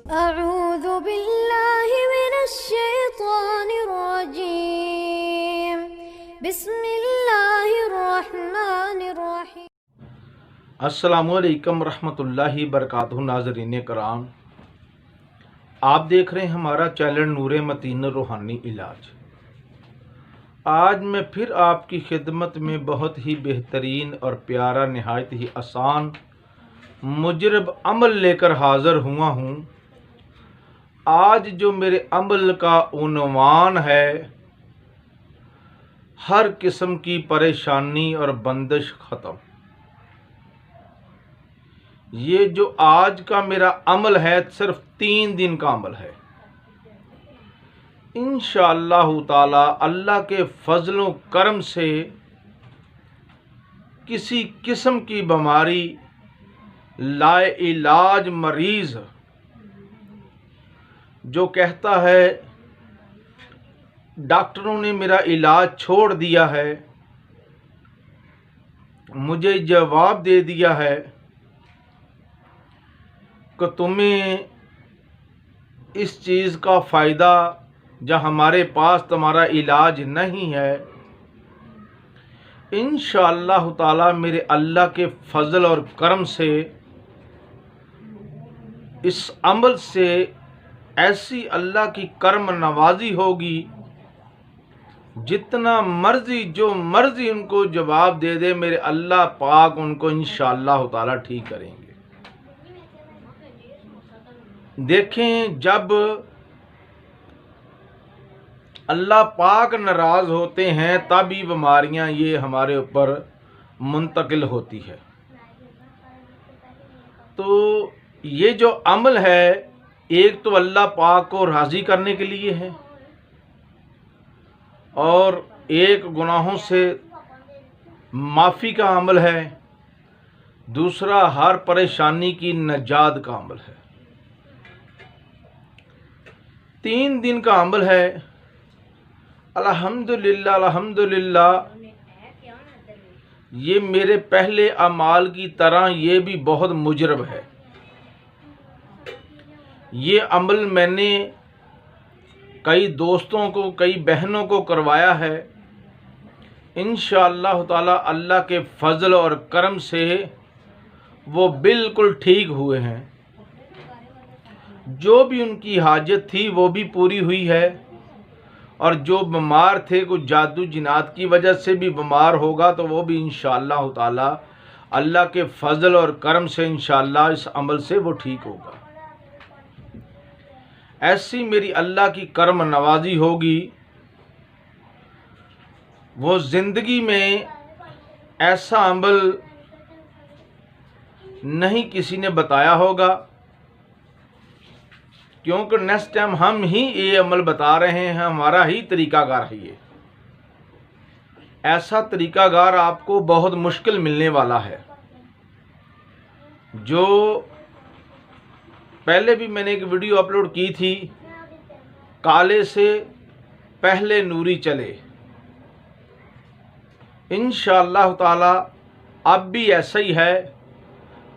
अऊज़ु बिल्लाहि मिनश्शैतानिर्रजीम। बिस्मिल्लाहिर्रहमानिर्रहीम। अस्सलामुअलैकुम रहमतुल्लाहि बरकातुहू। नाज़रीन कराम, आप देख रहे हैं हमारा चैनल नूरे मतीन रूहानी इलाज। आज मैं फिर आपकी खिदमत में बहुत ही बेहतरीन और प्यारा, नहायत ही आसान मुजरब अमल लेकर हाज़िर हुआ हूँ। आज जो मेरे अमल का उन्वान है, हर किस्म की परेशानी और बंदिश ख़त्म। ये जो आज का मेरा अमल है, सिर्फ 3 दिन का अमल है। इंशाअल्लाह ताला अल्लाह के फजलो करम से किसी किस्म की बीमारी लाए इलाज मरीज़ जो कहता है डॉक्टरों ने मेरा इलाज छोड़ दिया है, मुझे जवाब दे दिया है कि तुम्हें इस चीज़ का फ़ायदा या हमारे पास तुम्हारा इलाज नहीं है। इंशाअल्लाह ताला मेरे अल्लाह के फजल और करम से इस अमल से ऐसी अल्लाह की करम नवाजी होगी, जितना मर्जी जो मर्जी उनको जवाब दे दे, मेरे अल्लाह पाक उनको इंशाअल्लाह ताला ठीक करेंगे। देखें, जब अल्लाह पाक नाराज़ होते हैं तभी बीमारियां ये हमारे ऊपर मुंतकिल होती है। तो ये जो अमल है, एक तो अल्लाह पाक को राज़ी करने के लिए है और एक गुनाहों से माफ़ी का अमल है, दूसरा हर परेशानी की नजात का अमल है। 3 दिन का अमल है। अल्हम्दुलिल्लाह अल्हम्दुलिल्लाह, ये मेरे पहले अमाल की तरह ये भी बहुत मुजरब है। ये अमल मैंने कई दोस्तों को, कई बहनों को करवाया है। इंशाअल्लाह ताला अल्लाह के फजल और करम से वो बिल्कुल ठीक हुए हैं। जो भी उनकी हाजत थी वो भी पूरी हुई है, और जो बीमार थे, कुछ जादू जिनात की वजह से भी बीमार होगा तो वो भी इंशाअल्लाह ताला अल्लाह के फजल और करम से इंशाअल्लाह इस अमल से वो ठीक होगा। ऐसी मेरी अल्लाह की करम नवाजी होगी। वो ज़िंदगी में ऐसा अमल नहीं किसी ने बताया होगा, क्योंकि नेक्स्ट टाइम हम ही ये अमल बता रहे हैं, हमारा ही तरीकाकार है ये। ऐसा तरीकाकार आपको बहुत मुश्किल मिलने वाला है। जो पहले भी मैंने एक वीडियो अपलोड की थी, काले से पहले नूरी चले। इंशाअल्लाह ताला अब भी ऐसा ही है।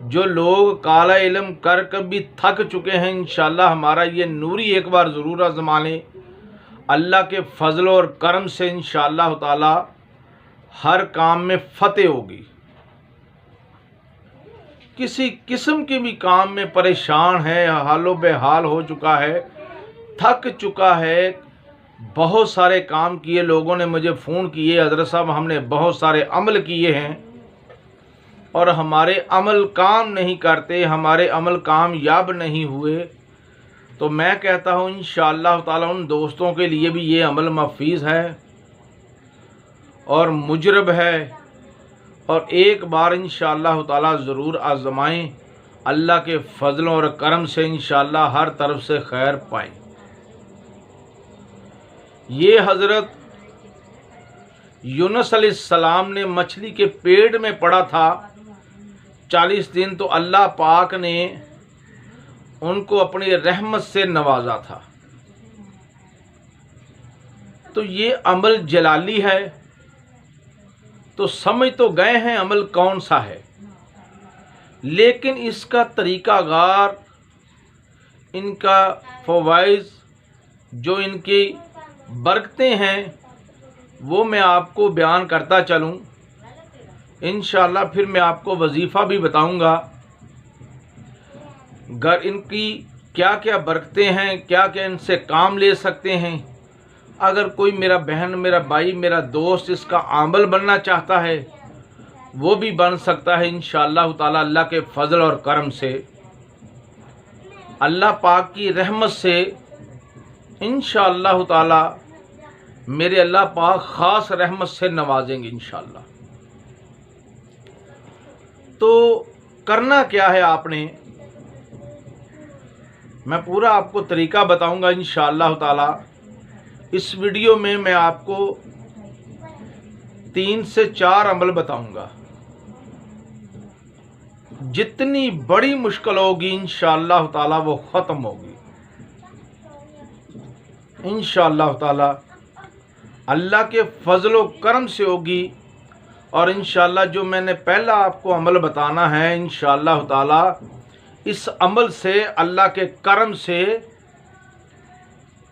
जो लोग काला इल्म कर कर भी थक चुके हैं, इंशाअल्लाह हमारा ये नूरी एक बार ज़रूर आज़मा लें। अल्लाह के फजल और करम से इंशाअल्लाह ताला हर काम में फतेह होगी। किसी किस्म के भी काम में परेशान है, हालो बेहाल हो चुका है, थक चुका है, बहुत सारे काम किए, लोगों ने मुझे फ़ोन किए, हज़रत साहब हमने बहुत सारे अमल किए हैं और हमारे अमल काम नहीं करते, हमारे अमल कामयाब नहीं हुए। तो मैं कहता हूँ इंशाअल्लाह ताला उन दोस्तों के लिए भी ये अमल महफूज़ है और मुजरब है, और एक बार इंशाअल्लाह ताला ज़रूर आज़माएं। अल्लाह के फजलों और करम से इंशाअल्लाह हर तरफ से खैर पाएं। ये हज़रत यूनुस अलैहिस्सलाम ने मछली के पेट में पड़ा था 40 दिन, तो अल्लाह पाक ने उनको अपनी रहमत से नवाजा था। तो ये अमल जलाली है, तो समझ तो गए हैं अमल कौन सा है, लेकिन इसका तरीकाकार इनका फ़वाइज़, जो इनकी बरकतें हैं, वो मैं आपको बयान करता चलूँ। इंशाअल्लाह फिर मैं आपको वजीफ़ा भी बताऊंगा। घर इनकी क्या क्या बरकतें हैं, क्या क्या इनसे काम ले सकते हैं। अगर कोई मेरा बहन, मेरा भाई, मेरा दोस्त इसका आमल बनना चाहता है, वो भी बन सकता है इंशाअल्लाह ताला, अल्लाह के फजल और करम से, अल्लाह पाक की रहमत से इंशाअल्लाह ताला मेरे अल्लाह पाक ख़ास रहमत से नवाजेंगे इंशाअल्लाह। तो करना क्या है आपने, मैं पूरा आपको तरीका बताऊंगा इंशाअल्लाह ताला। इस वीडियो में मैं आपको 3 से 4 अमल बताऊंगा। जितनी बड़ी मुश्किल होगी इंशाअल्लाह ताला वो ख़त्म होगी इंशाअल्लाह ताला, अल्लाह के फजल व करम से होगी। और इंशाअल्लाह जो मैंने पहला आपको अमल बताना है, इंशाअल्लाह ताला इस अमल से, अल्लाह के करम से,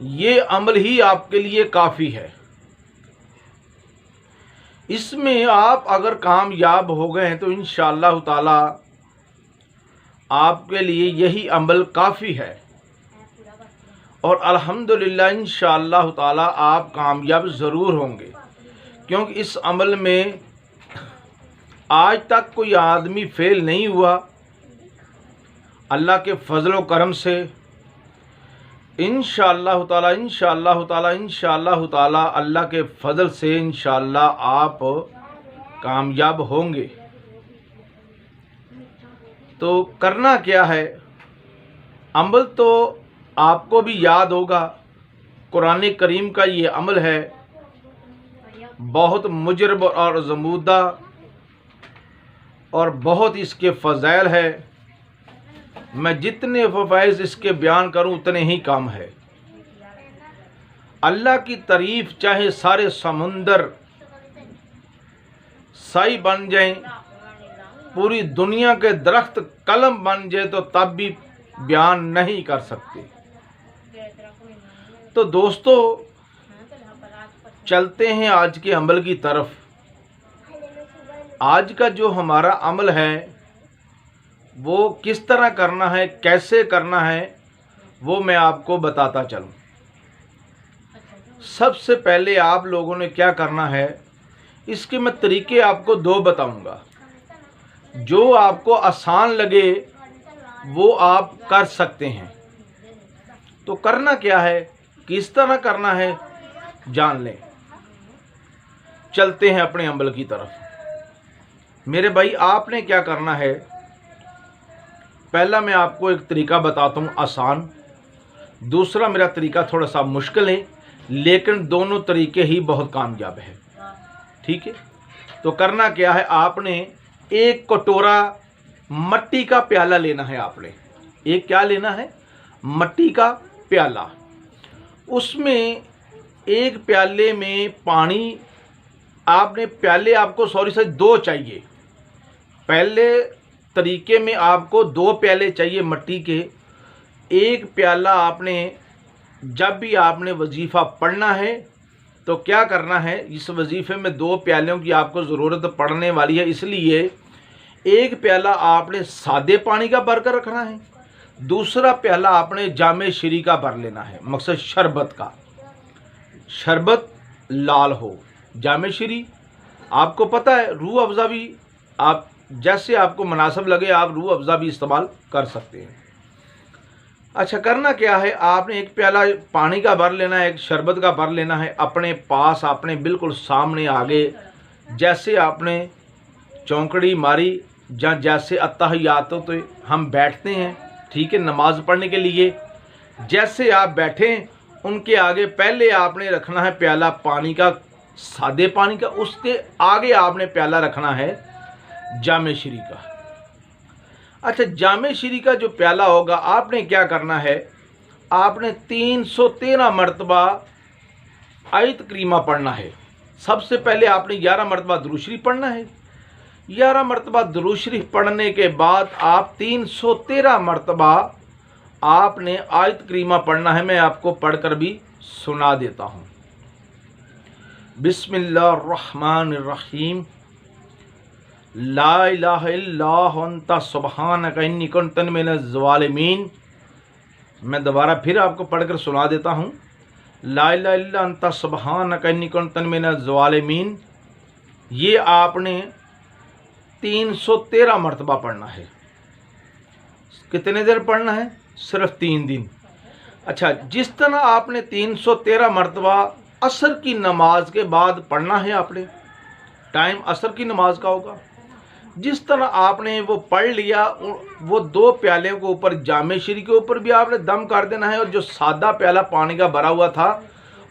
ये अमल ही आपके लिए काफ़ी है। इसमें आप अगर कामयाब हो गए हैं तो इंशाअल्लाह ताला आपके लिए यही अमल काफ़ी है। और अल्हम्दुलिल्लाह इंशाअल्लाह ताला आप कामयाब ज़रूर होंगे, क्योंकि इस अमल में आज तक कोई आदमी फेल नहीं हुआ। अल्लाह के फजल व करम से इंशाअल्लाह ताला, इंशाअल्लाह ताला, इंशाअल्लाह ताला, अल्लाह के फजल से इंशाअल्लाह आप कामयाब होंगे। तो करना क्या है, अमल तो आपको भी याद होगा, कुरान करीम का ये अमल है, बहुत मुजरब और ज़मूदा और बहुत इसके फ़ज़ाइल है। मैं जितने फ़वाइज़ इसके बयान करूं उतने ही कम है। अल्लाह की तारीफ़ चाहे सारे समुंदर साई बन जाएं, पूरी दुनिया के दरख्त कलम बन जाए, तो तब भी बयान नहीं कर सकते। तो दोस्तों चलते हैं आज के अमल की तरफ। आज का जो हमारा अमल है वो किस तरह करना है, कैसे करना है, वो मैं आपको बताता चलूँ। सबसे पहले आप लोगों ने क्या करना है, इसके मैं तरीके आपको 2 बताऊंगा। जो आपको आसान लगे वो आप कर सकते हैं। तो करना क्या है, किस तरह करना है, जान लें। चलते हैं अपने अमल की तरफ। मेरे भाई, आपने क्या करना है, पहला मैं आपको एक तरीका बताता हूँ आसान, दूसरा मेरा तरीका थोड़ा सा मुश्किल है, लेकिन दोनों तरीके ही बहुत कामयाब है। ठीक है। तो करना क्या है, आपने एक कटोरा मट्टी का प्याला लेना है। आपने एक क्या लेना है, मट्टी का प्याला। उसमें एक प्याले में पानी, आपने प्याले आपको 2 चाहिए। पहले तरीके में आपको 2 प्याले चाहिए मट्टी के। एक प्याला आपने, जब भी आपने वजीफ़ा पढ़ना है तो क्या करना है, इस वजीफ़े में 2 प्यालों की आपको ज़रूरत पड़ने वाली है, इसलिए एक प्याला आपने सादे पानी का भर कर रखना है, दूसरा प्याला आपने जामे श्री का भर लेना है। मकसद शरबत का, शरबत लाल हो। जामे श्री आपको पता है, रूह अफ़ज़ा भी, आप जैसे आपको मुनासिब लगे आप रूह अफ़ज़ा भी इस्तेमाल कर सकते हैं। अच्छा, करना क्या है, आपने एक प्याला पानी का भर लेना है, एक शरबत का भर लेना है। अपने पास, आपने बिल्कुल सामने आगे, जैसे आपने चौंकड़ी मारी, जैसे अत्तहियात तो हम बैठते हैं, ठीक है, नमाज़ पढ़ने के लिए, जैसे आप बैठें उनके आगे पहले आपने रखना है प्याला पानी का, सादे पानी का। उसके आगे आपने प्याला रखना है जामे श्री का। अच्छा, जामे श्री का जो प्याला होगा, आपने क्या करना है, आपने 313 मरतबा आयत करीमा पढ़ना है। सबसे पहले आपने 11 मरतबा दुरूद शरीफ पढ़ना है। 11 मरतबा दुरूद शरीफ पढ़ने के बाद आप 313 मरतबा आपने आयत करीमा पढ़ना है, मैं आपको पढ़कर भी सुना देता हूँ। बिस्मिल्लाहिर्रहमानिर्रहीम। ला इलाहा इल्ला अंता सुब्हानका इन्नी कुन्तु मिनज़ ज़ालिमीन। मैं दोबारा फिर आपको पढ़कर सुना देता हूँ। ला इलाहा इल्ला अंता सुब्हानका इन्नी कुन्तु मिनज़ ज़ालिमीन। ये आपने 313 मरतबा पढ़ना है। कितने देर पढ़ना है? सिर्फ 3 दिन। अच्छा, जिस तरह आपने 313 मरतबा असर की नमाज के बाद पढ़ना है, आपने टाइम असर की नमाज का होगा। जिस तरह आपने वो पढ़ लिया, वो 2 प्याले के ऊपर जामे शरी के ऊपर भी आपने दम कर देना है, और जो सादा प्याला पानी का भरा हुआ था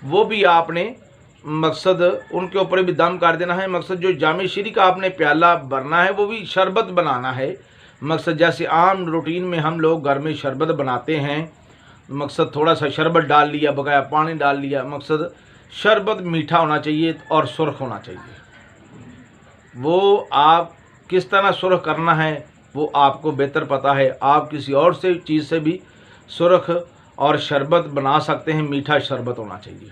वो भी आपने मकसद उनके ऊपर भी दम कर देना है। मकसद जो जामे शरी का आपने प्याला भरना है वो भी शरबत बनाना है। मकसद जैसे आम रूटीन में हम लोग घर में शरबत बनाते हैं, मकसद थोड़ा सा शरबत डाल लिया, बकाया पानी डाल लिया। मकसद शरबत मीठा होना चाहिए और सुर्ख होना चाहिए। वो आप किस तरह सुर्ख करना है वो आपको बेहतर पता है। आप किसी और से चीज़ से भी सुर्ख और शरबत बना सकते हैं, मीठा शरबत होना चाहिए।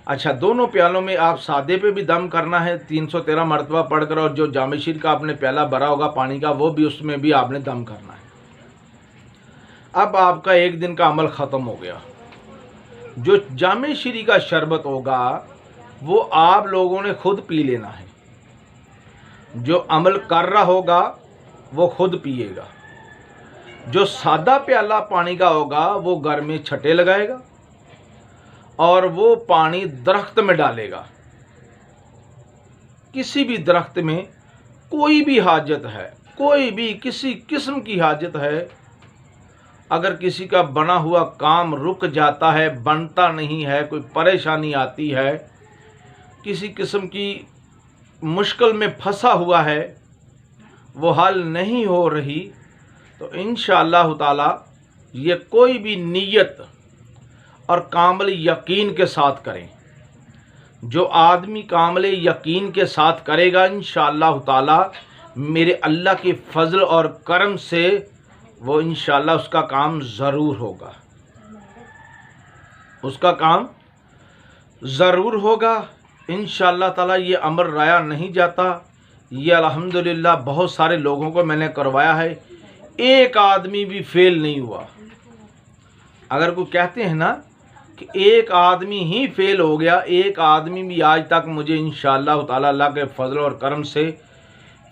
अच्छा, दोनों प्यालों में आप सादे पे भी दम करना है 313 मरतबा पढ़कर, और जो जामे शरी का आपने प्याला भरा होगा पानी का वो भी, उसमें भी आपने दम करना है। अब आपका एक दिन का अमल ख़त्म हो गया। जो जामे शरी का शरबत होगा वो आप लोगों ने खुद पी लेना है। जो अमल कर रहा होगा वो खुद पिएगा। जो सादा प्याला पानी का होगा वो घर में छटे लगाएगा और वो पानी दरख्त में डालेगा। किसी भी दरख्त में कोई भी हाजत है, कोई भी किसी किस्म की हाजत है, अगर किसी का बना हुआ काम रुक जाता है, बनता नहीं है, कोई परेशानी आती है, किसी किस्म की मुश्किल में फंसा हुआ है, वो हल नहीं हो रही, तो इंशाअल्लाह ताला ये कोई भी नीयत और कामिल यकीन के साथ करें। जो आदमी कामिल यकीन के साथ करेगा इंशाअल्लाह ताला मेरे अल्लाह के फजल और करम से वो इंशाअल्लाह उसका काम ज़रूर होगा, उसका काम ज़रूर होगा इंशाअल्लाह ताला। ये अमर राया नहीं जाता। ये अल्हम्दुलिल्लाह बहुत सारे लोगों को मैंने करवाया है, एक आदमी भी फेल नहीं हुआ। अगर कोई कहते हैं ना कि एक आदमी ही फेल हो गया, एक आदमी भी आज तक मुझे इंशाअल्लाह ताला अल्लाह के फजल और करम से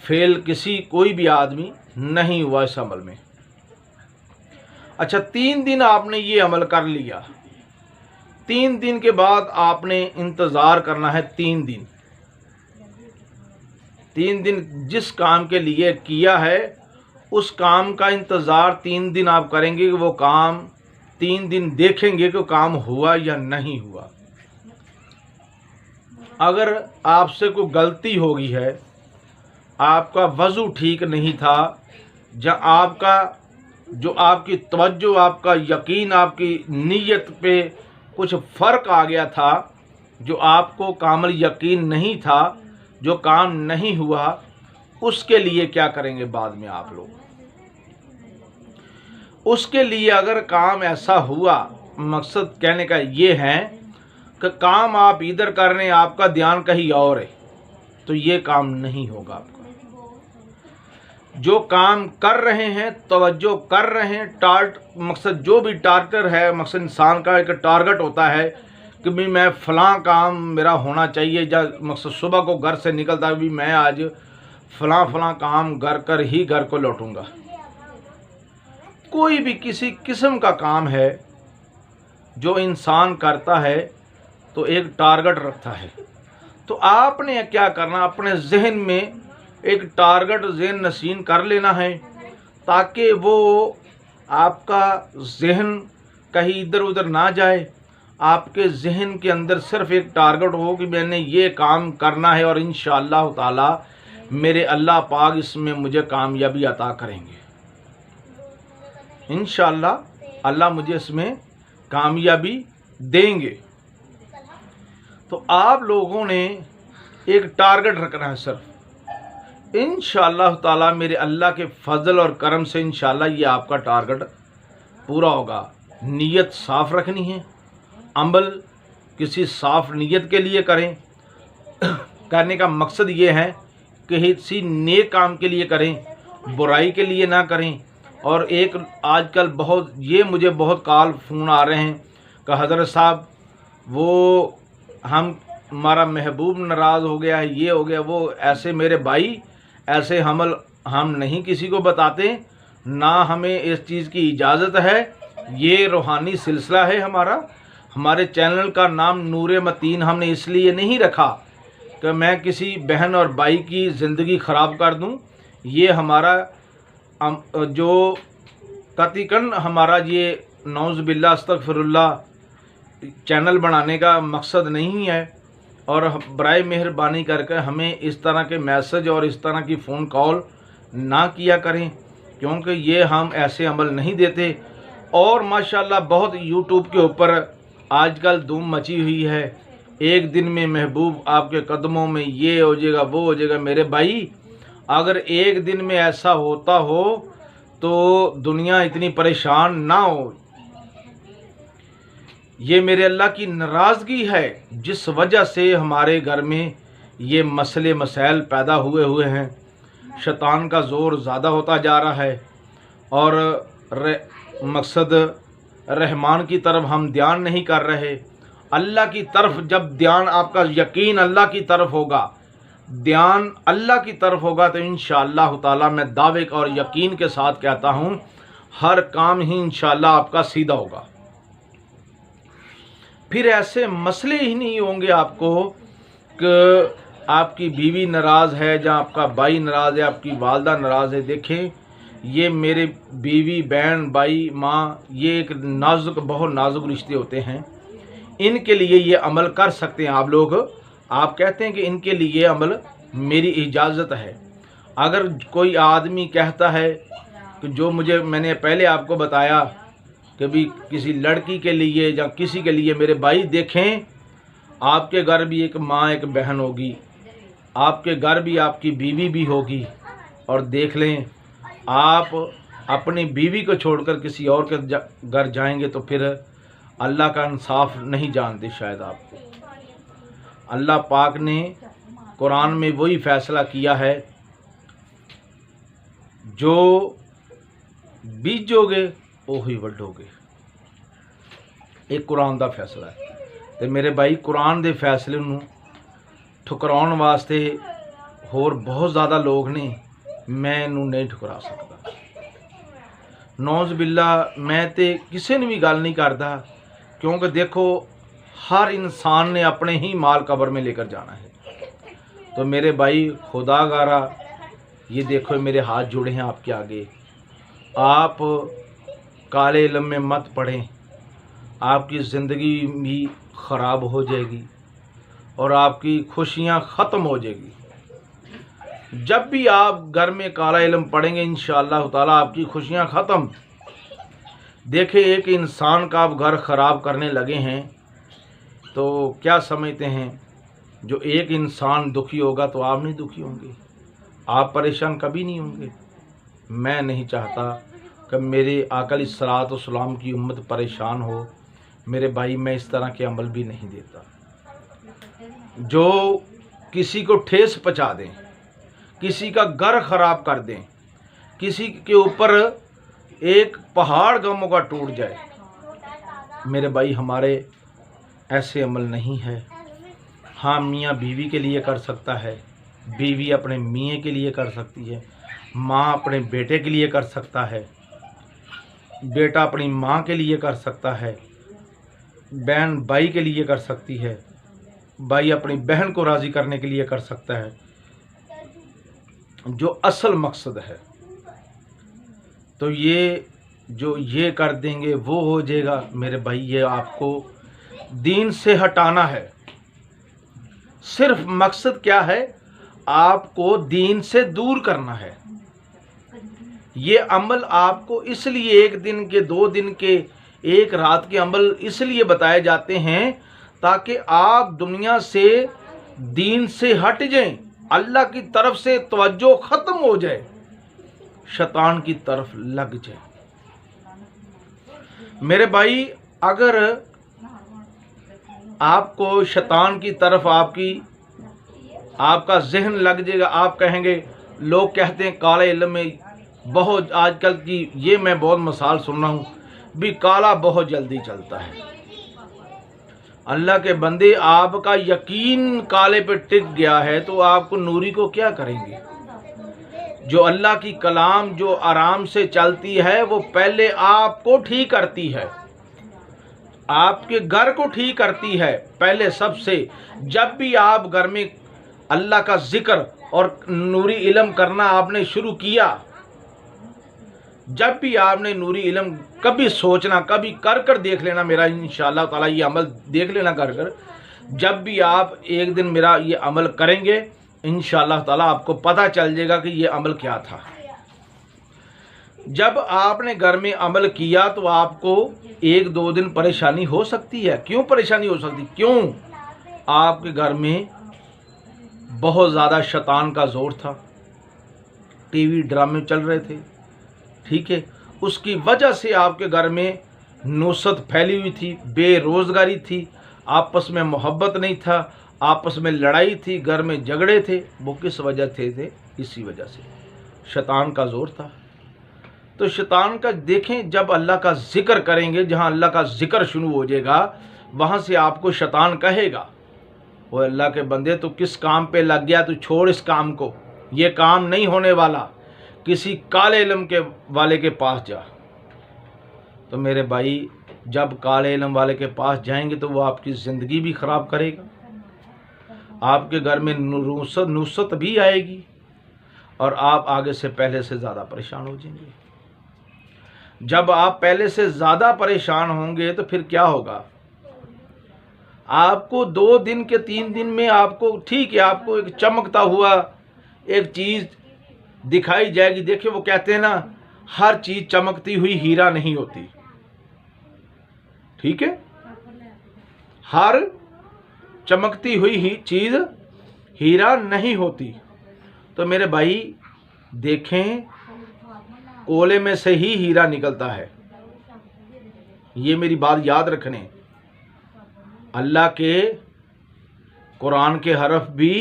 फेल किसी कोई भी आदमी नहीं हुआ इस अमल में। अच्छा, 3 दिन आपने ये अमल कर लिया। 3 दिन के बाद आपने इंतज़ार करना है। 3 दिन 3 दिन जिस काम के लिए किया है उस काम का इंतज़ार 3 दिन आप करेंगे कि वो काम 3 दिन देखेंगे कि काम हुआ या नहीं हुआ। अगर आपसे कोई गलती हो गई है, आपका वज़ू ठीक नहीं था, जहाँ आपका जो आपकी तवज्जो, आपका यकीन, आपकी नीयत पे कुछ फ़र्क आ गया था, जो आपको कामिल यकीन नहीं था, जो काम नहीं हुआ, उसके लिए क्या करेंगे बाद में आप लोग? उसके लिए अगर काम ऐसा हुआ, मकसद कहने का ये है कि काम आप इधर कर रहे हैं, आपका ध्यान कहीं और है, तो ये काम नहीं होगा आपका। जो काम कर रहे हैं, तवज्जो कर रहे हैं, मकसद जो भी टारगेट है, मकसद इंसान का एक टारगेट होता है कि भी मैं फ़लाँ काम मेरा होना चाहिए, या मकसद सुबह को घर से निकलता है भी मैं आज फ़लाँ काम कर ही घर को लौटूंगा। कोई भी किसी किस्म का काम है जो इंसान करता है तो एक टारगेट रखता है। तो आपने क्या करना, अपने जहन में एक टारगेट जहन नशीन कर लेना है, ताकि वो आपका जहन कहीं इधर उधर ना जाए। आपके जहन के अंदर सिर्फ एक टारगेट हो कि मैंने ये काम करना है और इंशाअल्लाह ताला मेरे अल्लाह पाक इसमें मुझे कामयाबी अता करेंगे। इंशाअल्लाह अल्लाह मुझे इसमें कामयाबी देंगे। तो आप लोगों ने एक टारगेट रखना है सिर्फ। इंशाअल्लाह ताला मेरे अल्लाह के फजल और करम से इंशाअल्लाह ये आपका टारगेट पूरा होगा। नीयत साफ़ रखनी है, अमल किसी साफ़ नीयत के लिए करें। करने का मकसद ये है कि किसी नेक काम के लिए करें, बुराई के लिए ना करें। और एक आजकल बहुत ये मुझे बहुत कॉल फ़ोन आ रहे हैं कि हज़रत साहब वो हमारा महबूब नाराज़ हो गया है, ये हो गया वो। ऐसे मेरे भाई ऐसे हम नहीं किसी को बताते, ना हमें इस चीज़ की इजाज़त है। ये रूहानी सिलसिला है हमारा। हमारे चैनल का नाम नूर मतीन हमने इसलिए नहीं रखा कि मैं किसी बहन और भाई की ज़िंदगी ख़राब कर दूं। ये हमारा जो कतिकन हमारा ये नौज़ बिल्लाह अस्तगफिरुल्लाह चैनल बनाने का मकसद नहीं है। और बराए मेहरबानी करके हमें इस तरह के मैसेज और इस तरह की फ़ोन कॉल ना किया करें, क्योंकि ये हम ऐसे अमल नहीं देते। और माशाल्लाह बहुत यूट्यूब के ऊपर आजकल धूम मची हुई है, एक दिन में महबूब आपके कदमों में ये हो जाएगा वो हो जाएगा। मेरे भाई अगर एक दिन में ऐसा होता हो तो दुनिया इतनी परेशान ना हो। ये मेरे अल्लाह की नाराज़गी है जिस वजह से हमारे घर में ये मसले मसाइल पैदा हुए हैं। शैतान का ज़ोर ज़्यादा होता जा रहा है और मकसद रहमान की तरफ हम ध्यान नहीं कर रहे। अल्लाह की तरफ जब ध्यान आपका यकीन अल्लाह की तरफ होगा, ध्यान अल्लाह की तरफ होगा, तो इंशाअल्लाह ताला मैं दावे और यकीन के साथ कहता हूँ हर काम ही इंशाअल्लाह आपका सीधा होगा। फिर ऐसे मसले ही नहीं होंगे आपको कि आपकी बीवी नाराज़ है या आपका भाई नाराज़ है, आपकी वालदा नाराज़ है। देखें ये मेरे बीवी बहन भाई माँ ये एक नाजुक बहुत नाजुक रिश्ते होते हैं। इनके लिए ये अमल कर सकते हैं आप लोग। आप कहते हैं कि इनके लिए अमल मेरी इजाज़त है। अगर कोई आदमी कहता है कि जो मैंने पहले आपको बताया कि भी किसी लड़की के लिए या किसी के लिए, मेरे भाई देखें आपके घर भी एक माँ एक बहन होगी, आपके घर भी आपकी बीवी भी होगी। और देख लें आप अपनी बीवी को छोड़कर किसी और के घर जाएंगे तो फिर अल्लाह का इंसाफ नहीं जानते शायद आपको। अल्लाह पाक ने कुरान में वही फ़ैसला किया है, जो बीजोगे वही वड्डोगे। एक कुरान का फैसला है। तो मेरे भाई कुरान के फैसले नूं ठुकराउण वास्ते होर बहुत ज़्यादा लोग ने, मैं इनू नहीं ठुकरा सकता। नौज़ बिल्ला मैं तो किसी ने भी गल नहीं करता, क्योंकि देखो हर इंसान ने अपने ही माल कब्र में लेकर जाना है। तो मेरे भाई खुदा गारा ये देखो मेरे हाथ जुड़े हैं आपके आगे। आप काले इल्म में मत पढ़ें, आपकी ज़िंदगी भी ख़राब हो जाएगी और आपकी खुशियाँ ख़त्म हो जाएगी। जब भी आप घर में काला इल्म पढ़ेंगे इंशाअल्लाह ताला आपकी खुशियाँ ख़त्म। देखें एक इंसान का आप घर ख़राब करने लगे हैं तो क्या समझते हैं, जो एक इंसान दुखी होगा तो आप नहीं दुखी होंगे, आप परेशान कभी नहीं होंगे। मैं नहीं चाहता कि मेरे आका अलैहिस्सलातु वस्सलाम की उम्मत परेशान हो। मेरे भाई मैं इस तरह के अमल भी नहीं देता जो किसी को ठेस पहुंचा दें, किसी का घर ख़राब कर दें, किसी के ऊपर एक पहाड़ गमों का टूट जाए। मेरे भाई हमारे ऐसे अमल नहीं है। हाँ मियाँ बीवी के लिए कर सकता है, बीवी अपने मियाँ के लिए कर सकती है, माँ अपने बेटे के लिए कर सकता है, बेटा अपनी माँ के लिए कर सकता है, बहन भाई के लिए कर सकती है, भाई अपनी बहन को राज़ी करने के लिए कर सकता है। जो असल मकसद है तो ये जो ये कर देंगे वो हो जाएगा। मेरे भाई ये आपको दीन से हटाना है। सिर्फ मकसद क्या है, आपको दीन से दूर करना है। ये अमल आपको इसलिए एक दिन के, 2 दिन के, एक रात के अमल इसलिए बताए जाते हैं ताकि आप दुनिया से, दीन से हट जाएं, अल्लाह की तरफ से तवज्जो ख़त्म हो जाए, शैतान की तरफ लग जाए। मेरे भाई, अगर आपको शैतान की तरफ आपका जहन लग जाएगा, आप कहेंगे, लोग कहते हैं काले इल्म में बहुत, आजकल की ये मैं बहुत मिसाल सुन रहा हूँ भी, काला बहुत जल्दी चलता है। अल्लाह के बंदे, आपका यकीन काले पे टिक गया है तो आपको नूरी को क्या करेंगे? जो अल्लाह की कलाम जो आराम से चलती है वो पहले आपको ठीक करती है, आपके घर को ठीक करती है पहले सबसे। जब भी आप घर में अल्लाह का जिक्र और नूरी इल्म करना आपने शुरू किया, जब भी आपने नूरी इल्म कभी सोचना, कभी कर कर देख लेना, मेरा इंशाअल्लाह ताला ये अमल देख लेना कर कर, जब भी आप एक दिन मेरा ये अमल करेंगे इंशाअल्लाह ताला आपको पता चल जाएगा कि ये अमल क्या था। जब आपने घर में अमल किया तो आपको एक दो दिन परेशानी हो सकती है। क्यों परेशानी हो सकती? क्यों? आपके घर में बहुत ज़्यादा शैतान का जोर था, टीवी ड्रामे चल रहे थे, ठीक है, उसकी वजह से आपके घर में नुसरत फैली हुई थी, बेरोज़गारी थी, आपस में मोहब्बत नहीं था, आपस में लड़ाई थी, घर में झगड़े थे। वो किस वजह थे? इसी वजह से शैतान का जोर था। तो शैतान का देखें, जब अल्लाह का जिक्र करेंगे, जहाँ अल्लाह का जिक्र शुरू हो जाएगा वहाँ से आपको शैतान कहेगा, वो अल्लाह के बंदे तो किस काम पे लग गया, तो छोड़ इस काम को, ये काम नहीं होने वाला, किसी काले इल्म के वाले के पास जा। तो मेरे भाई, जब काले इल्म वाले के पास जाएंगे तो वो आपकी ज़िंदगी भी ख़राब करेगा, आपके घर में नुसरत भी आएगी और आप आगे से पहले से ज़्यादा परेशान हो जाएंगे। जब आप पहले से ज़्यादा परेशान होंगे तो फिर क्या होगा? आपको 2 दिन के 3 दिन में आपको, ठीक है, आपको एक चमकता हुआ एक चीज़ दिखाई जाएगी। देखिए, वो कहते हैं ना, हर चीज़ चमकती हुई हीरा नहीं होती, ठीक है, हर चमकती हुई ही चीज़ हीरा नहीं होती। तो मेरे भाई देखें, कोले में से ही हीरा निकलता है, ये मेरी बात याद रखने। अल्लाह के कुरान के हरफ भी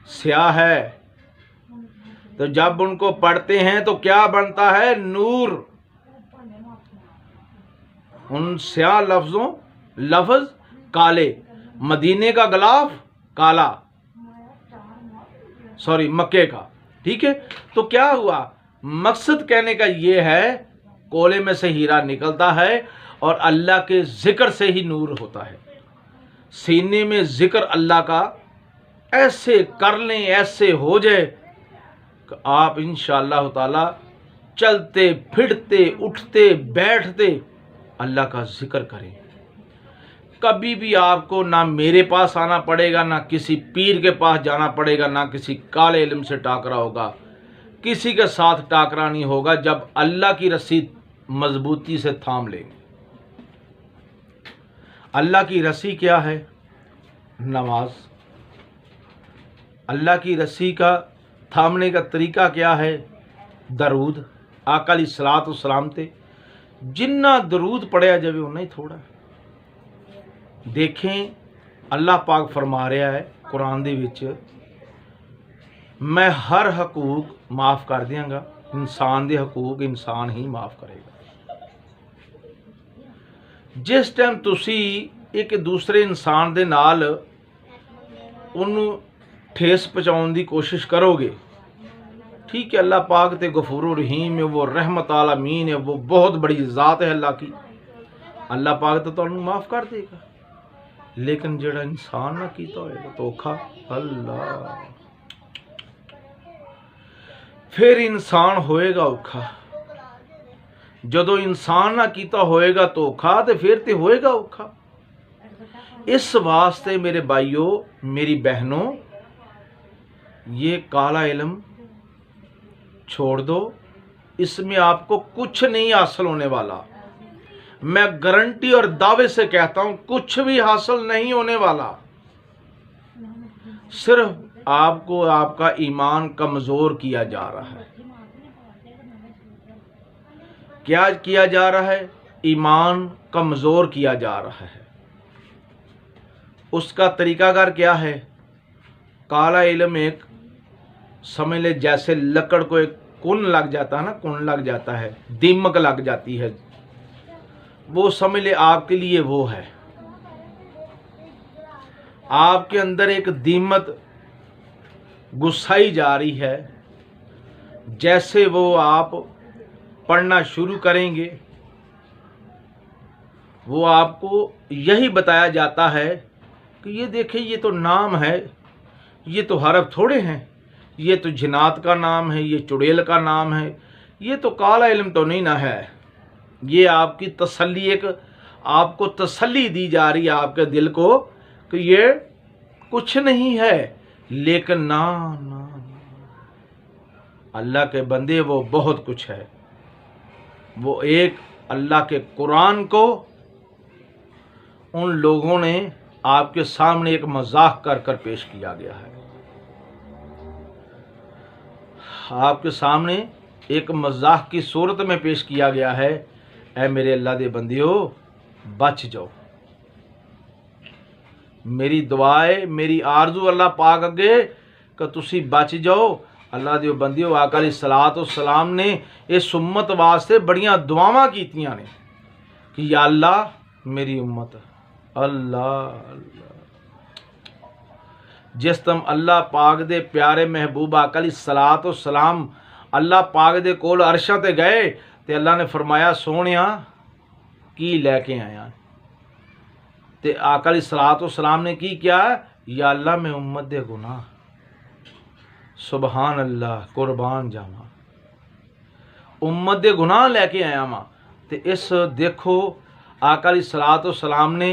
स्याह है, तो जब उनको पढ़ते हैं तो क्या बनता है? नूर। उन स्याह लफ्ज काले, मदीने का गिलाफ काला, सॉरी मक्के का, ठीक है। तो क्या हुआ? मकसद कहने का ये है, कोले में से हीरा निकलता है और अल्लाह के जिक्र से ही नूर होता है। सीने में जिक्र अल्लाह का ऐसे कर लें, ऐसे हो जाए कि आप इंशाअल्लाह ताला चलते फिरते उठते बैठते अल्लाह का जिक्र करें। कभी भी आपको ना मेरे पास आना पड़ेगा, ना किसी पीर के पास जाना पड़ेगा, ना किसी काले इल्म से टाकरा होगा, किसी के साथ टाकरा नहीं होगा। जब अल्लाह की रस्सी मजबूती से थाम लेंगे। अल्लाह की रस्सी क्या है? नमाज। अल्लाह की रस्सी का थामने का तरीका क्या है? दरूद। आका अलैहिस्सलातु वस्सलाम ते जिन्ना दरूद पढ़िया जाए उन्ना ही थोड़ा। देखें, अल्लाह पाक फरमा रहा है कुरान दे विच, मैं हर हकूक माफ़ कर दियांगा, इंसान दे हकूक इंसान ही माफ़ करेगा। जिस टाइम तुसी एक दूसरे इंसान दे नाल उन्होंने ठेस पहुँचाने की कोशिश करोगे, ठीक है, अल्लाह पाक ते गफूर रहीम है, वो रहमत आलमीन है, वो बहुत बड़ी ज़ात है अल्लाह की। अल्लाह पाक तो तुहानू माफ़ कर देगा। लेकिन जेड़ा इंसान ना कीता होएगा धोखा, अल्लाह, फिर इंसान होएगा औखा। जदों इंसान ना कीता होएगा धोखा तो फिर तो होएगा औखा। इस वास्ते मेरे भाइयों, मेरी बहनों, ये काला इल्म छोड़ दो, इसमें आपको कुछ नहीं हासिल होने वाला। मैं गारंटी और दावे से कहता हूं, कुछ भी हासिल नहीं होने वाला। सिर्फ आपको आपका ईमान कमजोर किया जा रहा है। क्या किया जा रहा है? ईमान कमज़ोर किया जा रहा है। उसका तरीकाकार क्या है? काला इल्म एक समझ ले जैसे लकड़ को एक कुन लग जाता है ना, कुन लग जाता है, दीमक लग जाती है, वो समझ ले आपके लिए वो है। आपके अंदर एक दीमक घुसाई जा रही है। जैसे वो आप पढ़ना शुरू करेंगे, वो आपको यही बताया जाता है कि ये देखिए, ये तो नाम है, ये तो हरफ थोड़े हैं, ये तो जिनात का नाम है, ये चुड़ैल का नाम है, ये तो काला इल्म तो नहीं ना है। ये आपकी तसल्ली, एक आपको तसल्ली दी जा रही है आपके दिल को कि ये कुछ नहीं है। लेकिन ना ना, अल्लाह के बंदे वो बहुत कुछ है। वो एक अल्लाह के कुरान को उन लोगों ने आपके सामने एक मजाक कर कर पेश किया गया है। आपके सामने एक मजाक की सूरत में पेश किया गया है। ऐ मेरे अल्लाह दे बंदियो, बच जाओ। मेरी दुआए, मेरी आरजू अल्लाह पाक अगे कि तुसी बच जाओ। अल्लाह दे बंदियो, आका अलैहि सलातो सलाम ने इस उम्मत वास्ते बड़ियां दुआवां कीतियां ने कि या अल्लाह मेरी उम्मत, अल्लाह अल्लाह। जिस तम अल्लाह पाक दे प्यारे महबूब आका अलैहि सलातो सलाम अल्लाह पाक दे कोल अरशां ते गए ते अल्लाह ने फरमाया, सोहणिया की लैके आया? ते आका अलैहि सलातो सलाम ने की किया? या अल्लाह मैं उम्मत दे गुनाह, सुबहान अल्लाह, कुर्बान जावा, उम्मत दे गुनाह लैके आया वां। ते इस देखो आका अलैहि सलातो सलाम ने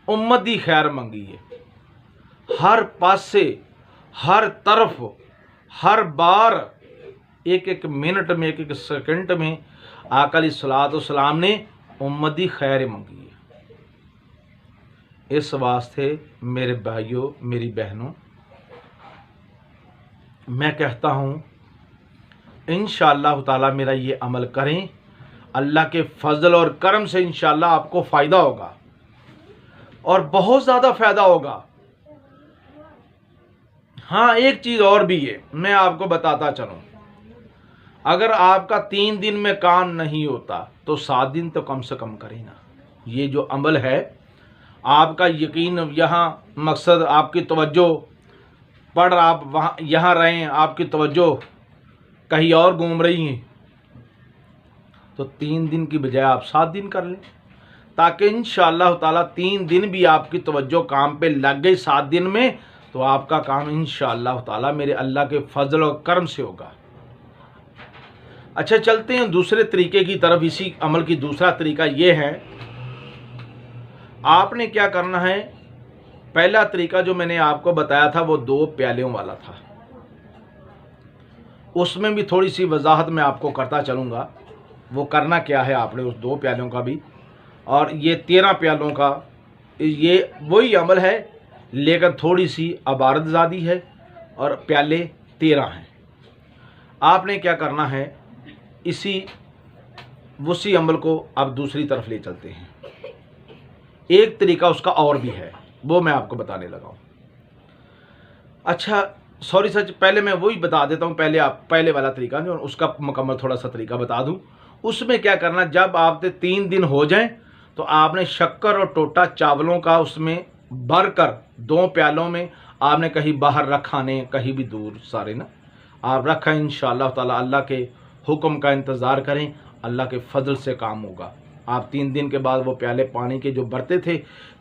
उम्मत दी खैर मंगी है। हर पासे, हर तरफ, हर बार, एक एक मिनट में, एक एक सेकंड में आका अलैहि सलाम ने उम्मत दी खैर मंगी है। इस वास्ते मेरे भाइयों, मेरी बहनों, मैं कहता हूँ इंशाअल्लाह ताला मेरा ये अमल करें, अल्लाह के फजल और करम से इंशाअल्लाह आपको फ़ायदा होगा और बहुत ज़्यादा फ़ायदा होगा। हाँ, एक चीज़ और भी है, मैं आपको बताता चलूँ। अगर आपका 3 दिन में काम नहीं होता तो 7 दिन तो कम से कम करें ना। ये जो अमल है आपका, यकीन, यहाँ मकसद आपकी तवज्जो पढ़, आप वहाँ यहाँ रहें, आपकी तवज्जो कहीं और घूम रही हैं, तो 3 दिन की बजाय आप 7 दिन कर लें, ताकि इंशाअल्लाह ताला 3 दिन भी आपकी तवज्जो काम पे लग गई 7 दिन में, तो आपका काम इंशाअल्लाह ताला मेरे अल्लाह के फजल और करम से होगा। अच्छा, चलते हैं दूसरे तरीके की तरफ। इसी अमल की दूसरा तरीका ये है, आपने क्या करना है। पहला तरीका जो मैंने आपको बताया था वो 2 प्यालों वाला था, उसमें भी थोड़ी सी वजाहत मैं आपको करता चलूँगा। वो करना क्या है आपने उस 2 प्यालों का भी, और ये 13 प्यालों का, ये वही अमल है लेकिन थोड़ी सी अबारत ज़्यादा है और प्याले 13 हैं। आपने क्या करना है, उसी अमल को अब दूसरी तरफ ले चलते हैं। एक तरीका उसका और भी है, वो मैं आपको बताने लगा हूँ। अच्छा, सॉरी सच, पहले मैं वही बता देता हूँ। पहले आप पहले वाला तरीका नहीं, और उसका मुकम्मल थोड़ा सा तरीका बता दूँ। उसमें क्या करना, जब आपके 3 दिन हो जाएं तो आपने शक्कर और टोटा चावलों का उसमें भर कर 2 प्यालों में आपने कहीं बाहर रखाने, कहीं भी दूर सारे ना आप रखें। इंशाअल्लाह ताला अल्लाह के हुक्म का इंतज़ार करें, अल्लाह के फजल से काम होगा। आप 3 दिन के बाद वो प्याले पानी के जो भरते थे,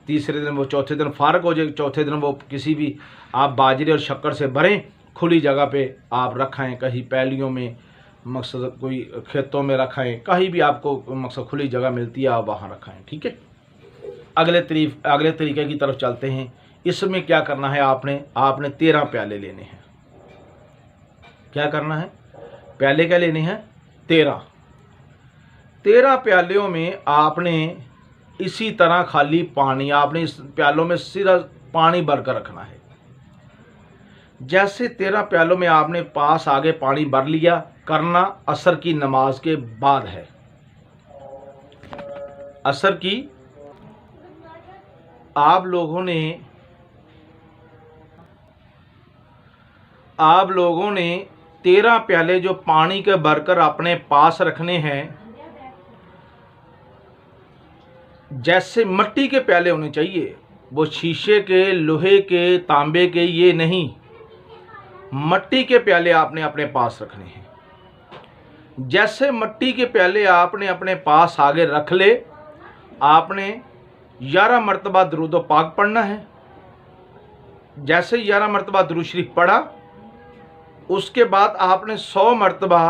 तीसरे दिन वो चौथे दिन फारग हो जाए। चौथे दिन वो किसी भी आप बाजरे और शक्कर से भरें, खुली जगह पे आप रखाएं, कहीं पैलियों में, मकसद कोई खेतों में रखाएं, कहीं भी आपको मकसद खुली जगह मिलती है आप वहाँ रखाएं। ठीक है, अगले तरीके की तरफ चलते हैं। इसमें क्या करना है, आपने 13 प्याले लेने हैं। क्या करना है, प्याले क्या लेने हैं, 13 प्यालों में आपने इसी तरह खाली पानी, आपने इस प्यालों में सिर्फ पानी भर कर रखना है। जैसे 13 प्यालों में आपने पास आगे पानी भर लिया, करना असर की नमाज के बाद है। असर की आप लोगों ने 13 प्याले जो पानी के भरकर अपने पास रखने हैं, जैसे मिट्टी के प्याले होने चाहिए, वो शीशे के, लोहे के, तांबे के ये नहीं, मिट्टी के प्याले आपने अपने पास रखने हैं। जैसे मिट्टी के प्याले आपने अपने पास आगे रख ले, आपने 11 मरतबा दुरूद पाक पढ़ना है। जैसे 11 मरतबा दुरूद शरीफ पढ़ा, उसके बाद आपने 100 मरतबा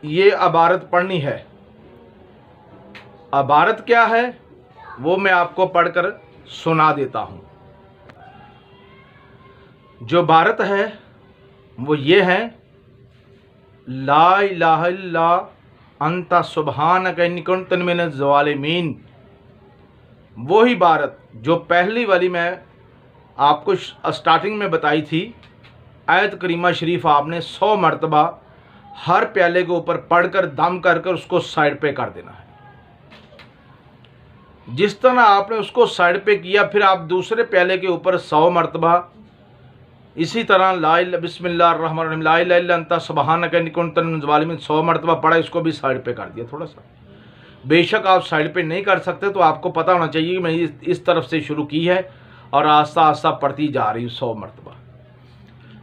ये अबारत पढ़नी है। अबारत क्या है वो मैं आपको पढ़कर सुना देता हूँ। जो भारत है वो ये है, ला इलाहा इल्ला अंता सुब्हानक इन्नी कुन्तु मिनज़ ज़ालिमीन। वही भारत जो पहली वाली मैं आपको स्टार्टिंग में बताई थी, आयत करीमा शरीफ आपने 100 मरतबा हर प्याले के ऊपर पढ़कर दम कर उसको साइड पे कर देना है। जिस तरह आपने उसको साइड पे किया, फिर आप दूसरे प्याले के ऊपर 100 मरतबा इसी तरह बिस्मिल्लाहिर्रहमानिर्रहीम ला इलाहा इल्ला अंता सुब्हानक इन्नी कुन्तु मिनज़ ज़ालिमीन 100 मरतबा पढ़ा, इसको भी साइड पे कर दिया थोड़ा सा। बेशक आप साइड पे नहीं कर सकते, तो आपको पता होना चाहिए कि मैं इस तरफ से शुरू की है और आस्ता आस्ता पढ़ती जा रही हूँ 100 मरतबा।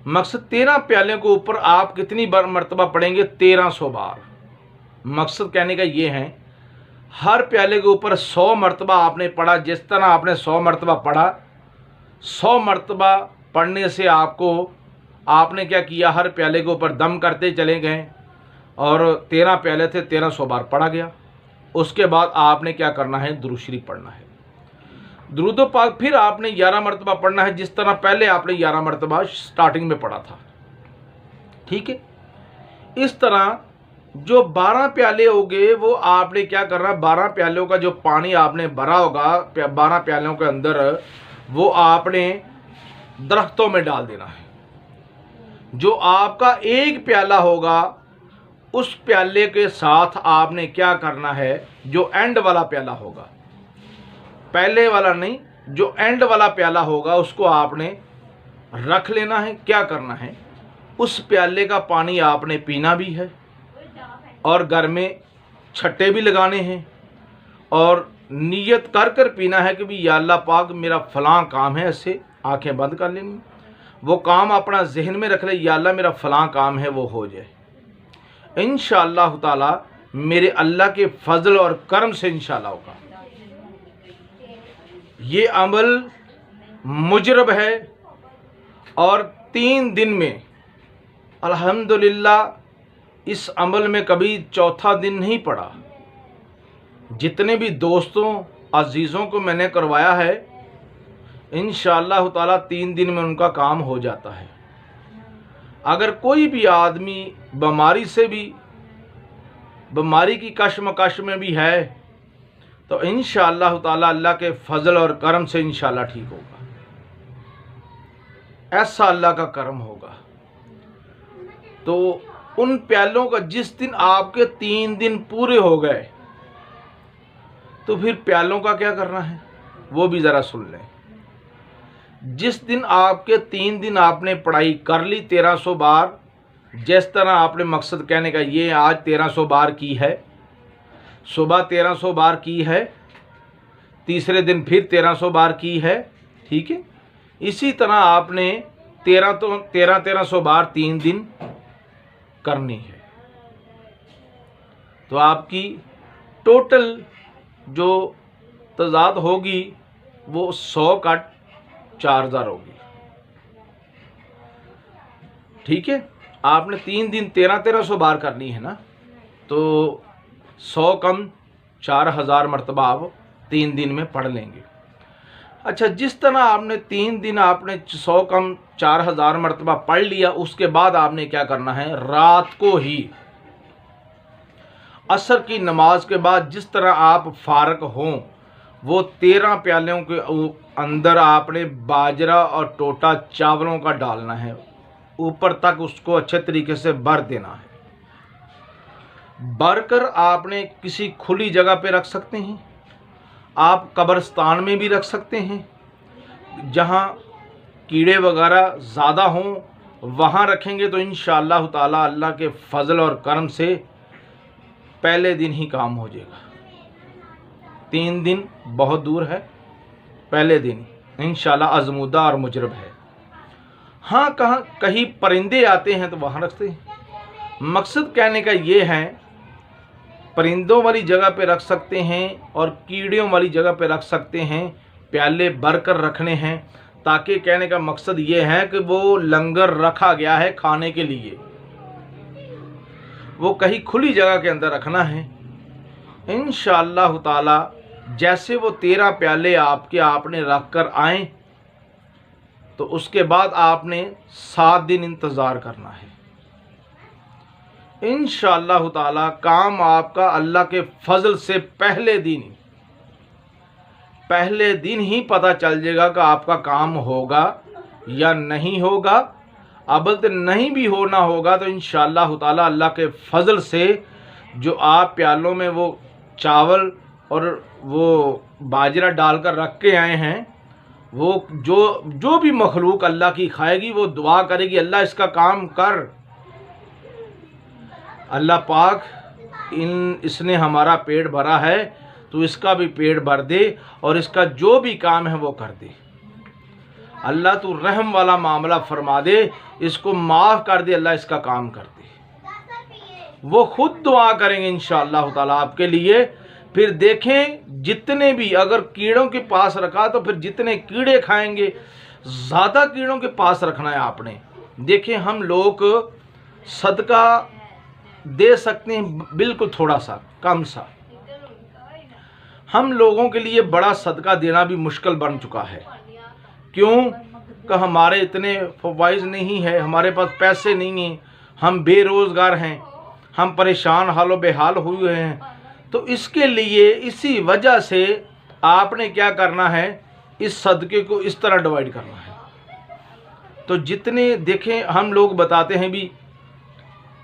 मकसद 13 प्याले के ऊपर आप कितनी बार मरतबा पढ़ेंगे? 1300 बार। मकसद कहने का ये है, हर प्याले के ऊपर 100 मरतबा आपने पढ़ा। जिस तरह आपने 100 मरतबा पढ़ा, 100 मरतबा पढ़ने से आपने क्या किया, हर प्याले के ऊपर दम करते चले गए और 13 प्याले थे, 1300 बार पढ़ा गया। उसके बाद आपने क्या करना है? दुरूद शरीफ पढ़ना है। दुरूद पाक फिर आपने 11 मरतबा पढ़ना है, जिस तरह पहले आपने 11 मरतबा स्टार्टिंग में पढ़ा था। ठीक है, इस तरह जो 12 प्याले हो गए वो आपने क्या करना, 12 प्यालों का जो पानी आपने भरा होगा 12 प्यालों के अंदर, वो आपने दरख्तों में डाल देना है। जो आपका एक प्याला होगा, उस प्याले के साथ आपने क्या करना है, जो एंड वाला प्याला होगा, पहले वाला नहीं, जो एंड वाला प्याला होगा, उसको आपने रख लेना है। क्या करना है, उस प्याले का पानी आपने पीना भी है और घर में छट्टे भी लगाने हैं और नीयत कर पीना है कि भी या अल्लाह पाक मेरा फ़लाँ काम है, ऐसे आंखें बंद कर लेनी, वो काम अपना जहन में रख ले, या अल्लाह मेरा फ़लाँ काम है वो हो जाए। इंशाअल्लाह ताला मेरे अल्लाह के फजल और करम से इंशाअल्लाह होगा। ये अमल मुजरब है और 3 दिन में अल्हम्दुलिल्लाह इस अमल में कभी चौथा दिन नहीं पड़ा। जितने भी दोस्तों अजीज़ों को मैंने करवाया है, इंशाअल्लाह ताला 3 दिन में उनका काम हो जाता है। अगर कोई भी आदमी बीमारी की कशमकश में भी है, तो इंशाअल्लाह ताला अल्लाह के फजल और करम से इंशाअल्लाह ठीक होगा। ऐसा अल्लाह का करम होगा। तो उन प्यालों का जिस दिन आपके 3 दिन पूरे हो गए, तो फिर प्यालों का क्या करना है वो भी ज़रा सुन लें। जिस दिन आपके 3 दिन आपने पढ़ाई कर ली 1300 बार, जिस तरह आपने, मकसद कहने का ये, आज 1300 बार की है, सुबह 1300 बार की है, तीसरे दिन फिर 1300 बार की है। ठीक है, इसी तरह आपने 1300 बार 3 दिन करनी है। तो आपकी टोटल जो तजाद होगी वो 100 का 4000 होगी। ठीक है, आपने 3 दिन 1300 बार करनी है ना, तो 100 कम 4000 मरतबा आप 3 दिन में पढ़ लेंगे। अच्छा, जिस तरह आपने 3 दिन आपने 100 कम 4000 मरतबा पढ़ लिया, उसके बाद आपने क्या करना है, रात को ही असर की नमाज के बाद जिस तरह आप फारग हों, वो 13 प्यालों के अंदर आपने बाजरा और टोटा चावलों का डालना है, ऊपर तक उसको अच्छे तरीके से भर देना है। भरकर आपने किसी खुली जगह पे रख सकते हैं, आप कब्रिस्तान में भी रख सकते हैं। जहाँ कीड़े वगैरह ज़्यादा हों वहाँ रखेंगे तो इंशाअल्लाह ताला अल्लाह के फजल और करम से पहले दिन ही काम हो जाएगा। 3 दिन बहुत दूर है, पहले दिन इंशाअल्लाह आज़मूदा और मुजरब है। हाँ, कहीं परिंदे आते हैं तो वहाँ रखते हैं। मकसद कहने का ये है, परिंदों वाली जगह पे रख सकते हैं और कीड़ियों वाली जगह पे रख सकते हैं। प्याले भर कर रखने हैं, ताकि कहने का मकसद ये है कि वो लंगर रखा गया है खाने के लिए, वो कहीं खुली जगह के अंदर रखना है। इंशाअल्लाह ताला जैसे वो 13 प्याले आपने रख कर आए तो उसके बाद आपने 7 दिन इंतज़ार करना है। इंशाअल्लाह ताला काम आपका अल्लाह के फजल से पहले दिन ही पता चल जाएगा कि आपका काम होगा या नहीं होगा। अब तो नहीं भी होना होगा तो इंशाअल्लाह ताला अल्लाह के फजल से जो आप प्यालों में वो चावल और वो बाजरा डालकर रख के आए हैं, वो जो भी मखलूक अल्लाह की खाएगी वो दुआ करेगी, अल्लाह इसका काम कर, अल्लाह पाक इसने हमारा पेट भरा है तो इसका भी पेट भर दे और इसका जो भी काम है वो कर दे। अल्लाह तू रहम वाला मामला फरमा दे, इसको माफ़ कर दे, अल्लाह इसका काम कर दे। वो खुद दुआ करेंगे इंशाअल्लाह ताला आपके लिए। फिर देखें जितने भी, अगर कीड़ों के पास रखा तो फिर जितने कीड़े खाएंगे, ज़्यादा कीड़ों के पास रखना है आपने। देखें हम लोग सदका दे सकते हैं बिल्कुल थोड़ा सा, कम सा। हम लोगों के लिए बड़ा सदका देना भी मुश्किल बन चुका है। क्यों कि हमारे इतने फवाइज नहीं है, हमारे पास पैसे नहीं हैं, हम बेरोज़गार हैं, हम परेशान हालो बेहाल हुए हैं। तो इसके लिए इसी वजह से आपने क्या करना है, इस सदके को इस तरह डिवाइड करना है। तो जितने देखें हम लोग बताते हैं भी,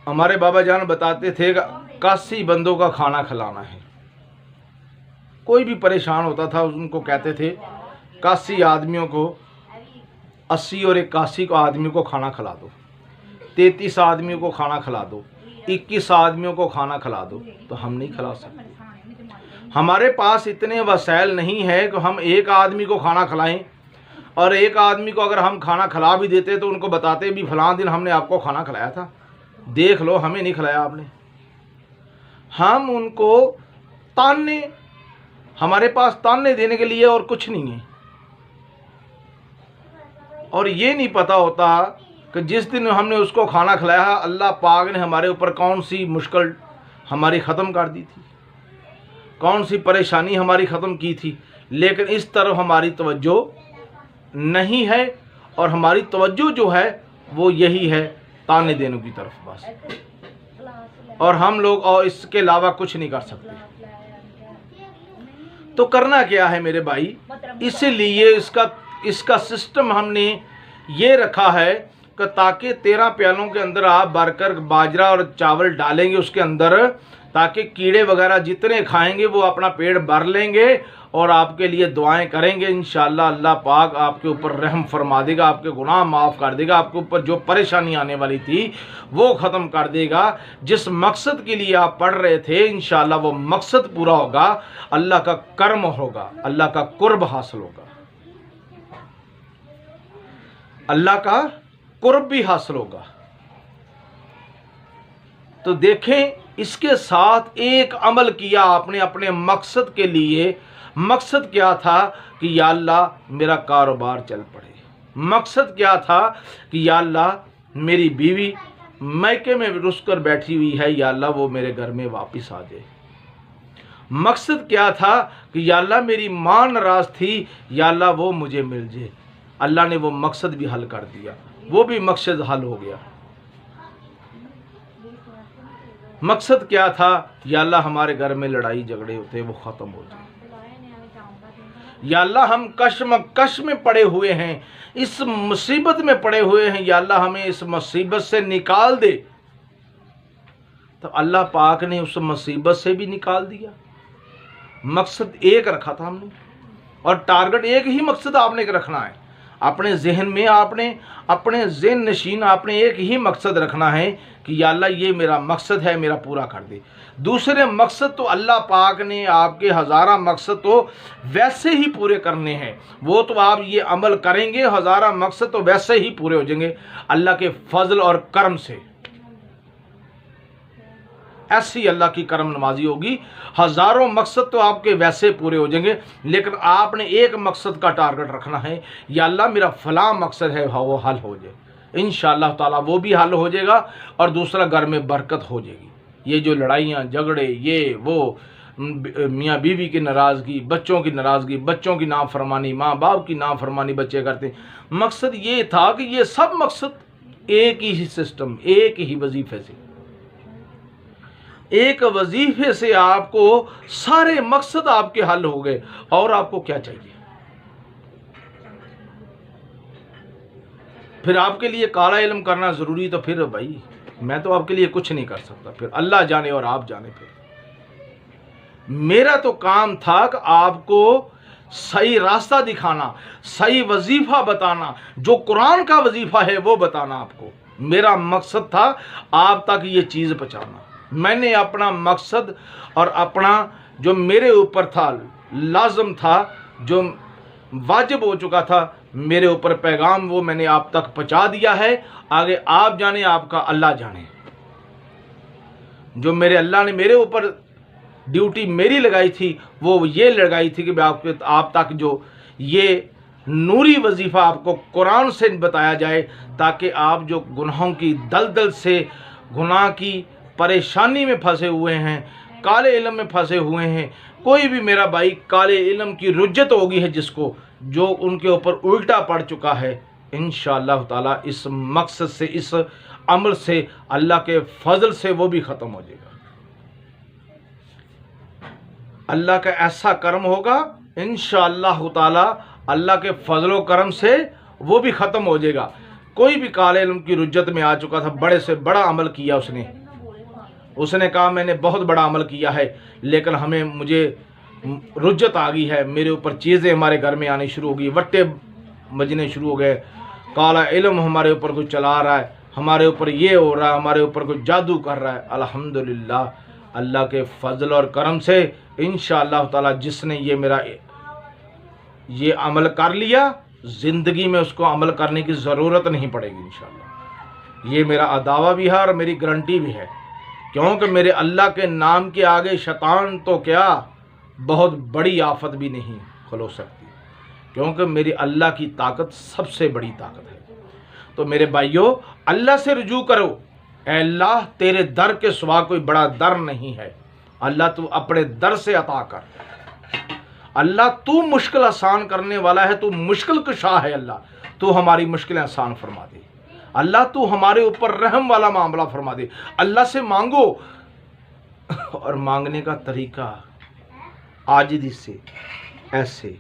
हमारे बाबा जान बताते थे 81 बंदों का खाना खिलाना है। कोई भी परेशान होता था उनको कहते थे 81 आदमियों को, 80 और 81 को आदमी को खाना खिला दो, 33 आदमियों को खाना खिला दो, 21 आदमियों को खाना खिला दो। तो हम नहीं खिला सकते, हमारे पास इतने वसाइल नहीं है कि हम एक आदमी को खाना खिलाएं। और एक आदमी को अगर हम खाना खिला भी देते तो उनको बताते भी फलां दिन हमने आपको खाना खिलाया था, देख लो हमें नहीं खिलाया आपने। हम उनको ताने, हमारे पास ताने देने के लिए और कुछ नहीं है। और ये नहीं पता होता कि जिस दिन हमने उसको खाना खिलाया अल्लाह पाक ने हमारे ऊपर कौन सी मुश्किल हमारी ख़त्म कर दी थी, कौन सी परेशानी हमारी ख़त्म की थी। लेकिन इस तरफ हमारी तवज्जो नहीं है, और हमारी तवज्जो जो है वो यही है ताने देने की तरफ बस। और हम लोग और इसके अलावा कुछ नहीं कर सकते। तो करना क्या है मेरे भाई, इसीलिए इसका सिस्टम हमने ये रखा है कि ताकि 13 प्यालों के अंदर आप भरकर बाजरा और चावल डालेंगे उसके अंदर, ताकि कीड़े वगैरह जितने खाएंगे वो अपना पेट भर लेंगे और आपके लिए दुआएं करेंगे। इंशाअल्लाह अल्लाह पाक आपके ऊपर रहम फरमा देगा, आपके गुनाह माफ़ कर देगा, आपके ऊपर जो परेशानी आने वाली थी वो ख़त्म कर देगा। जिस मकसद के लिए आप पढ़ रहे थे इंशाअल्लाह वो मकसद पूरा होगा, अल्लाह का कर्म होगा, अल्लाह का कुर्ब हासिल होगा, अल्लाह का कुर्ब भी हासिल होगा। तो देखें इसके साथ एक अमल किया आपने अपने मकसद के लिए। मकसद क्या था कि या अल्लाह मेरा कारोबार चल पड़े। मकसद क्या था कि या अल्लाह मेरी बीवी मैके में रुस कर बैठी हुई है, या अल्लाह वो मेरे घर में वापस आ जाए। मकसद क्या था कि या अल्लाह मेरी मां नाराज थी, या अल्लाह वो मुझे मिल जाए। अल्लाह ने वो मकसद भी हल कर दिया, वो भी मकसद हल हो गया। मकसद क्या था, या अल्लाह हमारे घर में लड़ाई झगड़े होते वो ख़त्म हो जाए। या अल्लाह हम कश्मकश में पड़े हुए हैं, इस मुसीबत में पड़े हुए हैं, या अल्लाह हमें इस मुसीबत से निकाल दे। तो अल्लाह पाक ने उस मुसीबत से भी निकाल दिया। मकसद एक रखा था हमने, और टारगेट एक ही मकसद आपने रखना है अपने जहन में, आपने अपने ज़हन नशीन आपने एक ही मकसद रखना है कि या अल्लाह ये मेरा मकसद है, मेरा पूरा कर दे। दूसरे मकसद तो अल्लाह पाक ने आपके हज़ारा मकसद तो वैसे ही पूरे करने हैं, वो तो आप ये अमल करेंगे, हज़ारा मकसद तो वैसे ही पूरे हो जाएंगे अल्लाह के फजल और करम से। ऐसी अल्लाह की करम नवाजी होगी, हज़ारों मकसद तो आपके वैसे पूरे हो जाएंगे, लेकिन आपने एक मकसद का टारगेट रखना है, या अल्लाह मेरा फ़लाँ मकसद है वो हल हो जाए। इंशाअल्लाह ताला वो भी हल हो जाएगा, और दूसरा घर में बरकत हो जाएगी। ये जो लड़ाइयाँ झगड़े ये वो, मियाँ बीवी की नाराज़गी, बच्चों की नाराज़गी, बच्चों की नाफरमानी, माँ बाप की नाफरमानी बच्चे करते, मकसद ये था कि ये सब मकसद एक ही सिस्टम, एक ही वजीफे से, एक वजीफे से आपको सारे मकसद आपके हल हो गए। और आपको क्या चाहिए? फिर आपके लिए काला इल्म करना ज़रूरी, तो फिर भाई मैं तो आपके लिए कुछ नहीं कर सकता, फिर अल्लाह जाने और आप जाने। फिर मेरा तो काम था कि आपको सही रास्ता दिखाना, सही वजीफ़ा बताना, जो कुरान का वजीफ़ा है वो बताना आपको। मेरा मकसद था आप तक ये चीज़ पहुँचाना। मैंने अपना मकसद और अपना जो मेरे ऊपर था, लाजम था, जो वाजिब हो चुका था मेरे ऊपर पैगाम, वो मैंने आप तक पहुंचा दिया है। आगे आप जाने, आपका अल्लाह जाने। जो मेरे अल्लाह ने मेरे ऊपर ड्यूटी मेरी लगाई थी, वो ये लगाई थी कि आप तक जो ये नूरी वजीफ़ा आपको कुरान से बताया जाए, ताकि आप जो गुनाहों की दलदल से, गुनाह की परेशानी में फंसे हुए हैं, काले इल्म में फंसे हुए हैं, कोई भी मेरा भाई काले इल्म की रुज्जत होगी है जिसको, जो उनके ऊपर उल्टा पड़ चुका है, इंशाअल्लाह ताला इस मकसद से, इस अमल से, अल्लाह के फजल से वो भी ख़त्म हो जाएगा। अल्लाह का ऐसा करम होगा इंशाअल्लाह ताला, अल्लाह के फजल करम से वो भी ख़त्म हो जाएगा। कोई भी काले इल्म की रुज्जत में आ चुका था, बड़े से बड़ा अमल किया उसने कहा मैंने बहुत बड़ा अमल किया है, लेकिन मुझे रुज्जत आ गई है, मेरे ऊपर चीज़ें हमारे घर में आनी शुरू हो गई, वट्टे बजने शुरू हो गए, काला इल्म हमारे ऊपर कुछ चला रहा है, हमारे ऊपर ये हो रहा है, हमारे ऊपर कुछ जादू कर रहा है। अल्हम्दुलिल्लाह अल्लाह के फजल और करम से इंशाअल्लाह ताला जिसने ये मेरा ये अमल कर लिया, ज़िंदगी में उसको अमल करने की ज़रूरत नहीं पड़ेगी इंशाअल्लाह। ये मेरा अदावा भी है और मेरी गारंटी भी है, क्योंकि मेरे अल्लाह के नाम के आगे शैतान तो क्या बहुत बड़ी आफत भी नहीं खलो सकती, क्योंकि मेरी अल्लाह की ताकत सबसे बड़ी ताकत है। तो मेरे भाइयों, अल्लाह से रुजू करो। ऐ अल्लाह, तेरे दर के सिवा कोई बड़ा दर नहीं है। अल्लाह तू अपने दर से अता कर। अल्लाह तू मुश्किल आसान करने वाला है, तू मुश्किल कुशा है। अल्लाह तू हमारी मुश्किलें आसान फरमा दे। अल्लाह तू हमारे ऊपर रहम वाला मामला फरमा दे। अल्लाह से मांगो, और मांगने का तरीका आजिज़ी से, ऐसे,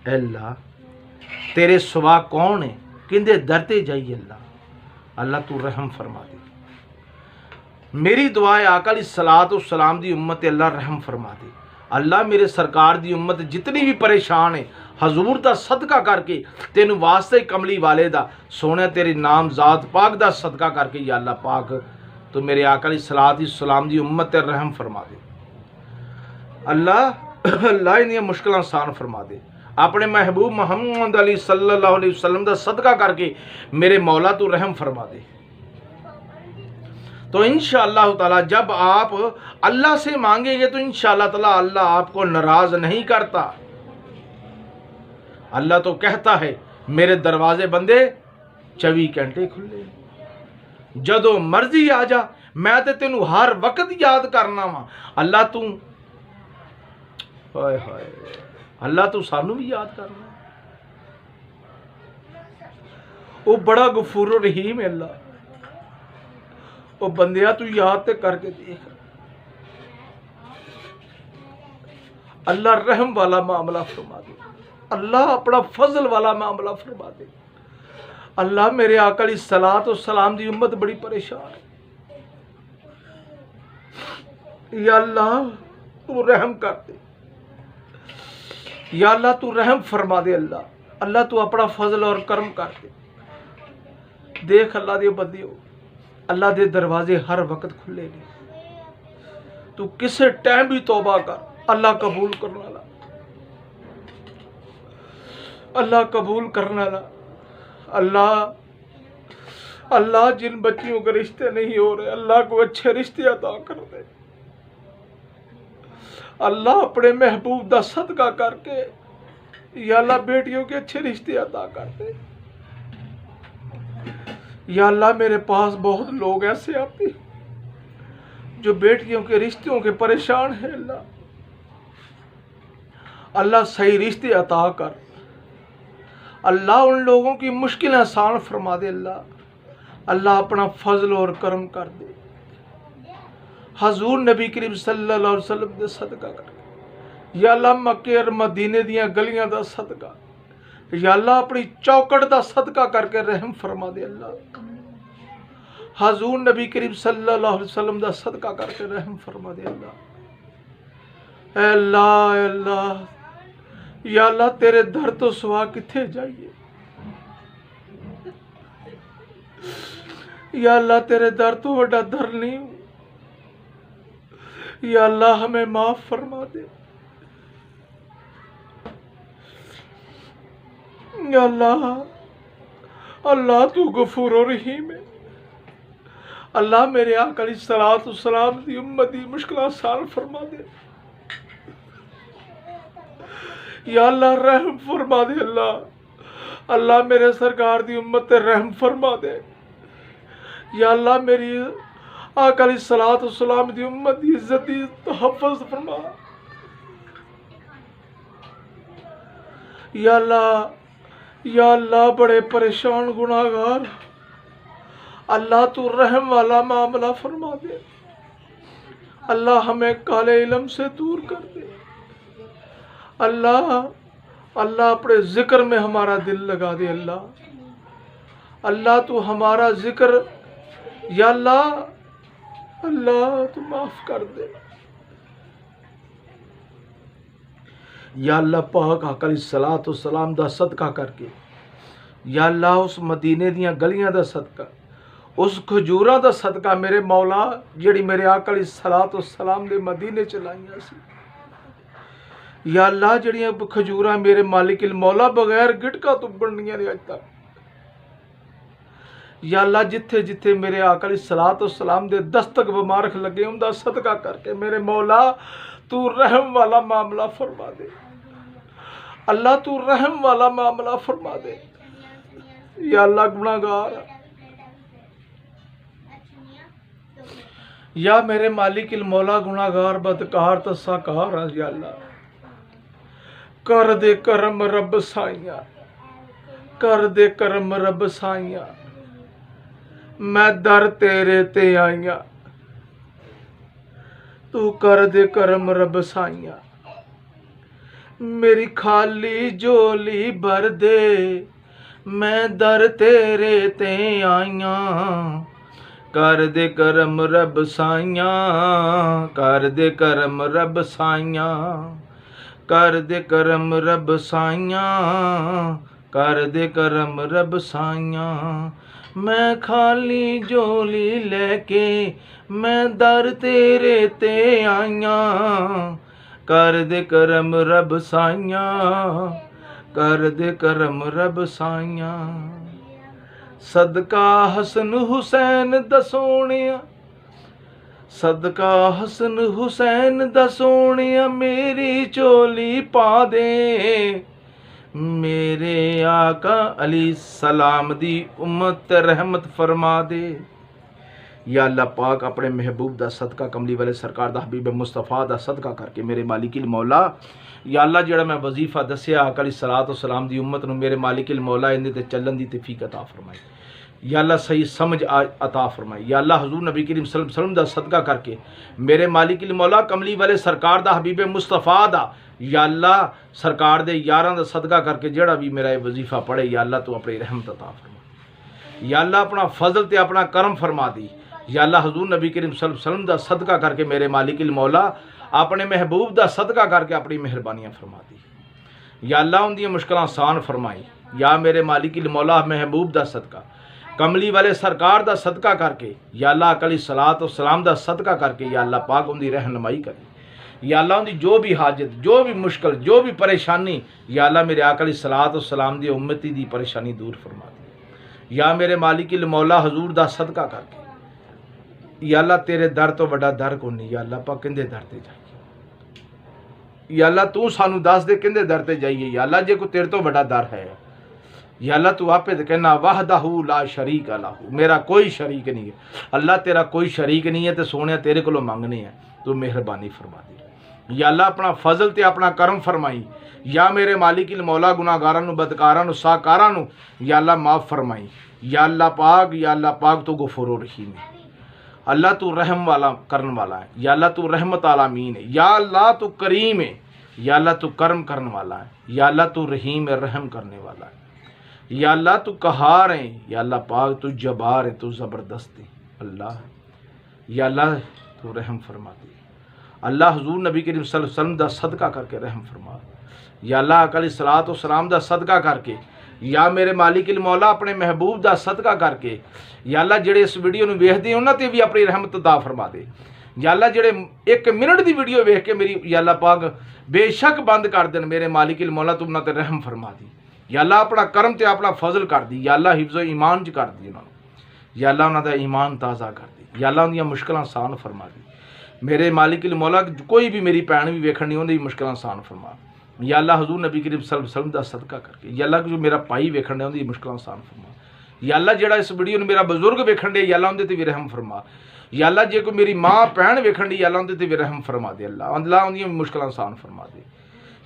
अल्लाह तेरे सिवा कौन है, किंदे दरते जाइए अल्लाह, अल्लाह तू रहम फरमा दे। मेरी दुआ है आका अलैहिस्सलातु वस्सलाम दी उम्मत अल्लाह रहम फरमा दे। अल्लाह मेरे सरकार दी उम्मत जितनी भी परेशान है, हजूर दा सदका करके, तेनू वास्ते कमली वाले दा, सोने तेरे नाम ज़ात पाक दा सदका करके या अल्लाह पाक तो मेरे आका अलैहिस्सलातु वस्सलाम दी उम्मत ते रहम फरमा दे। अल्लाह इन्हें मुश्किल आसान फरमा दे। अपने महबूब मोहम्मद अली सल्लल्लाहु अलैहि वसल्लम दा सदका करके मेरे मौला तू रहम फरमा दे। तो इंशाअल्लाह ताला जब आप अल्लाह से मांगेंगे तो इंशाअल्लाह ताला अल्लाह आपको नाराज नहीं करता। अल्लाह तो कहता है मेरे दरवाजे बंदे 24 घंटे खुले, जदों मर्जी आ जा, मैं ते तेनू हर वक्त याद करना वा। अल्लाह तू हाय हाय, अल्लाह तू सानू भी याद करना। वो बड़ा गफूर रहीम है अल्लाह। वो बंदिया तू याद ते करके देख, अल्लाह रहम वाला मामला फरमा दे। अल्लाह अपना फजल वाला मामला फरमा दे। अल्लाह मेरे आका अलैहिस्सलातु वस्सलाम दी उम्मत बड़ी परेशान है। या अल्लाह तू रहम कर दे, या अल्लाह तू रहम फरमा दे। अल्लाह अल्लाह तू अपना फजल और करम कर दे। देख अल्लाह दे बंदियो, अल्लाह दे दरवाजे हर वक्त खुले ने, तू किसे टाइम भी तौबा कर, अल्लाह कबूल करने वाला, अल्लाह कबूल करने वाला। अल्लाह अल्लाह जिन बच्चियों के रिश्ते नहीं हो रहे, अल्लाह को अच्छे रिश्ते अता कर दे। अल्लाह अपने महबूब दा सदका करके या अल्लाह बेटियों के अच्छे रिश्ते अता कर दे। या अल्लाह मेरे पास बहुत लोग ऐसे आते जो बेटियों के रिश्तों के परेशान हैं। अल्लाह सही रिश्ते अता कर। अल्लाह उन लोगों की मुश्किलें आसान फरमा दे। अल्लाह अपना फजल और करम कर दे। हजूर नबी करीम सल्लल्लाहु अलैहि वसल्लम दे सदका कर। या अल्लाह मक्के और मदीने दियां गलियां दा सदका, या अल्लाह अपनी चौकट दा सदका करके रहम फरमा दे। अल्लाह हजूर नबी करीम सल्लल्लाहु अलैहि वसल्लम दा सदका करके रहम फरमा दे। अल्लाह अल्लाह या अल्लाह तेरे दर तो सिवा किथे जाइए। या अल्लाह तेरे दर तो बड़ा दर नहीं। या अल्लाह हमें माफ फरमा दे। या अल्लाह अल्लाह तू गफूर और रहीम है। अल्लाह मेरे आका अलैहिस्सलातु वस्सलाम दी उम्मत दी मुश्किल आसान फरमा दे। या अल्लाह रहम फरमा दे। अल्लाह मेरे सरकार दी उम्मत ते रहम फरमा दे। या अल्लाह मेरी आका अलैहिस्सलातु वस्सलाम दी उम्मत दी इज्जत दी तहफ़्फ़ुज़ फरमा। या अल्लाह बड़े परेशान गुनाहगार, अल्लाह तू रहम वाला मामला फरमा दे। अल्लाह हमें काले इल्म से दूर कर दे। अल्लाह अपने जिक्र में हमारा दिल लगा दे। अल्लाह तू हमारा जिक्र, या अल्लाह तू माफ कर दे। या अल्लाह पाक आका अलैहिस्सलातु वस्सलाम दा सदका करके, या अल्लाह उस मदीने दियां गलियां दा सदका, उस खजूरां दा सदका मेरे मौला जिहड़ी मेरे आका अलैहिस्सलातु वस्सलाम दे मदीने च लाइयां सी। या अल्लाह जिहड़ियां खजूरां मेरे मालिक मौला बगैर गिटका तो बननियां ने अज तक। या अल्लाह जिथे जिथे मेरे आका अलैहिस्सलातु वस्सलाम दे दस्तक मुबारक लगे उनका सदका करके मेरे मौला तू रहम वाला मामला फरमा दे। अल्लाह तू रहम वाला मामला फरमा दे। या अल्लाह गुनाहगार, या मेरे मालिक मौला गुनाहगार बदकार तसाकार। या अल्लाह कर दे करम रब साइया, कर दे करम रब साइया। मैं दर तेरे ते आईया, तू कर दे करम रब साइया। मेरी खाली झोली भर दे, मैं दर तेरे ते आईया। कर दे करम रब साइया, कर दे करम रब साइया। कर दे करम रब साइया, कर दे करम रब साइया। मैं खाली झोली लेके मैं दर तेरे ते आईया। कर दे करम रब साइया, कर दे करम रब साइया। सदका हसन हुसैन दा सोहणिया, सदका हसन हुसैन दा सोहणिया मेरी झोली पा दे। मेरे आका अलैहिस्सलाम दी उम्मत रहमत फरमा दे। या अल्लाह पाक अपने महबूब दा सदका कमली वाले सरकार दा हबीब मुस्तफा दा सदका करके मेरे मालिक मौला, या अल्लाह जेड़ा मैं वजीफा दसिया आका अलैहिस्सलातु वस्सलाम दी उम्मत नूं मेरे मालिक मौला इहदे ते चलन दी तौफीक अता फरमाए। या अल्लाह सही समझ अता फरमाए। या अल्लाह हजूर नबी करीम सल्लल्लाहु अलैहि वसल्लम दा सदका करके मेरे मालिक मौला कमली वाले सरकार दा हबीब मुस्तफा दा, या अल्लाह सरकार दे यारां दा सदका करके जेड़ा भी मेरा ये वजीफा पढ़े, या अल्लाह तू अपनी रहमत अता फरमा। या अल्लाह अपना फजल ते अपना करम फरमा दी। या अल्लाह हजूर नबी करीम सल्लल्लाहु अलैहि वसल्लम दा सदका करके मेरे मालिक मौला अपने महबूब दा सदका करके अपनी मेहरबानियां फरमा दी। या अल्लाह उनकी मुश्किल आसान फरमाई। या मेरे मालिक मौला महबूब दा सदका कमली वाले सरकार दा सदका करके या अल्लाह अकली सलात और सलाम दा सदका करके या अल्लाह पाक उनकी रहनुमाई करे। या अल्लाह उनकी जो भी हाजत, जो भी मुश्किल, जो भी परेशानी, या अल्लाह मेरे अकली सलात और सलाम दी उम्मती दी परेशानी दूर फरमा दी। या मेरे मालिक मौला हजूर दा सदका करके या अल्लाह तेरे दर तो वड्डा दर को नहीं। या अल्लाह पाक किंदे दर ते जाइए। या अल्लाह तू सानू दस दे किंदे दर ते जाइए। या अल्लाह जे कोई तेरे तो वड्डा दर है, या अल्लाह तू आपे तो कहना वाहदाहू ला शरीक अलाहू, मेरा कोई शरीक नहीं है। अल्लाह तेरा कोई शरीक नहीं है तो सोने तेरे को मंगने हैं, तू मेहरबानी फरमा दी। या अल्लाह अपना फजल ते अपना करम फरमाई। या मेरे मालिक मौला गुनाहगारां नू, बदकारां नू, साकारां नू या अल्लाह माफ़ फरमाई। या अल्लाह पाक तू गफूर रहीम है। अल्लाह तू रहम वाला करने वाला है। या अल्लाह तू रहमत आलमीन है। या अल्लाह तू करीम है। या अल्लाह तू करम करने वाला है। या अल्लाह तू रहीम है, रहम करने वाला है। या अल्लाह तू कहार है। या अल्लाह पाक तू जबार है, तू ज़बरदस्त है अल्लाह। या अल्लाह तू रहम फरमा दे। अल्लाह हजूर नबी करीम सल्लल्लाहु अलैहि वसल्लम दा सदका करके रहम फरमा। या अल्लाह अकली सलात और सलाम दा सदका करके या मेरे मालिक मौला अपने महबूब दा सदका करके या अल्लाह जेड़े इस वीडियो नूं वेखदे उन्हां ते भी अपनी रहमत अता फरमा दे। या अल्लाह जेड़े 1 मिनट दी वीडियो वेख के मेरी या अल्लाह पाक बेशक बंद कर देन, मेरे मालिक मौला तू उन्हां ते रहम फरमा दी। या अल्लाह अपना करम ते अपना फजल कर दी। या अल्लाह हिफ्ज़ो ईमान च कर दी उन्होंने। या अल्लाह उन्हां दा ईमान ताज़ा कर दी। या अल्लाह उनकी मुश्किल आसान फरमा दी। मेरे मालिक मौला कोई भी मेरी भैन भी वेखण नहीं उन्हें मुश्किल आसान फरमा। या अल्लाह हजूर नबी करीम सल्लल्लाहु अलैहि वसल्लम दा सदका करके या अल्लाह जो मेरा भाई वेखण दे उनकी मुश्किल आसान फरमा। या अल्लाह जेड़ा इस वीडियो में मेरा बुजुर्ग वेखण दे या अल्लाह उनदे ते भी रहम फरमा। या अल्लाह जे कोई मेरी माँ भैन वेखण दी या अल्लाह उनदे ते भी रहम फरमा दे। अल्लाह उनकी मुश्किल आसान फरमा दे।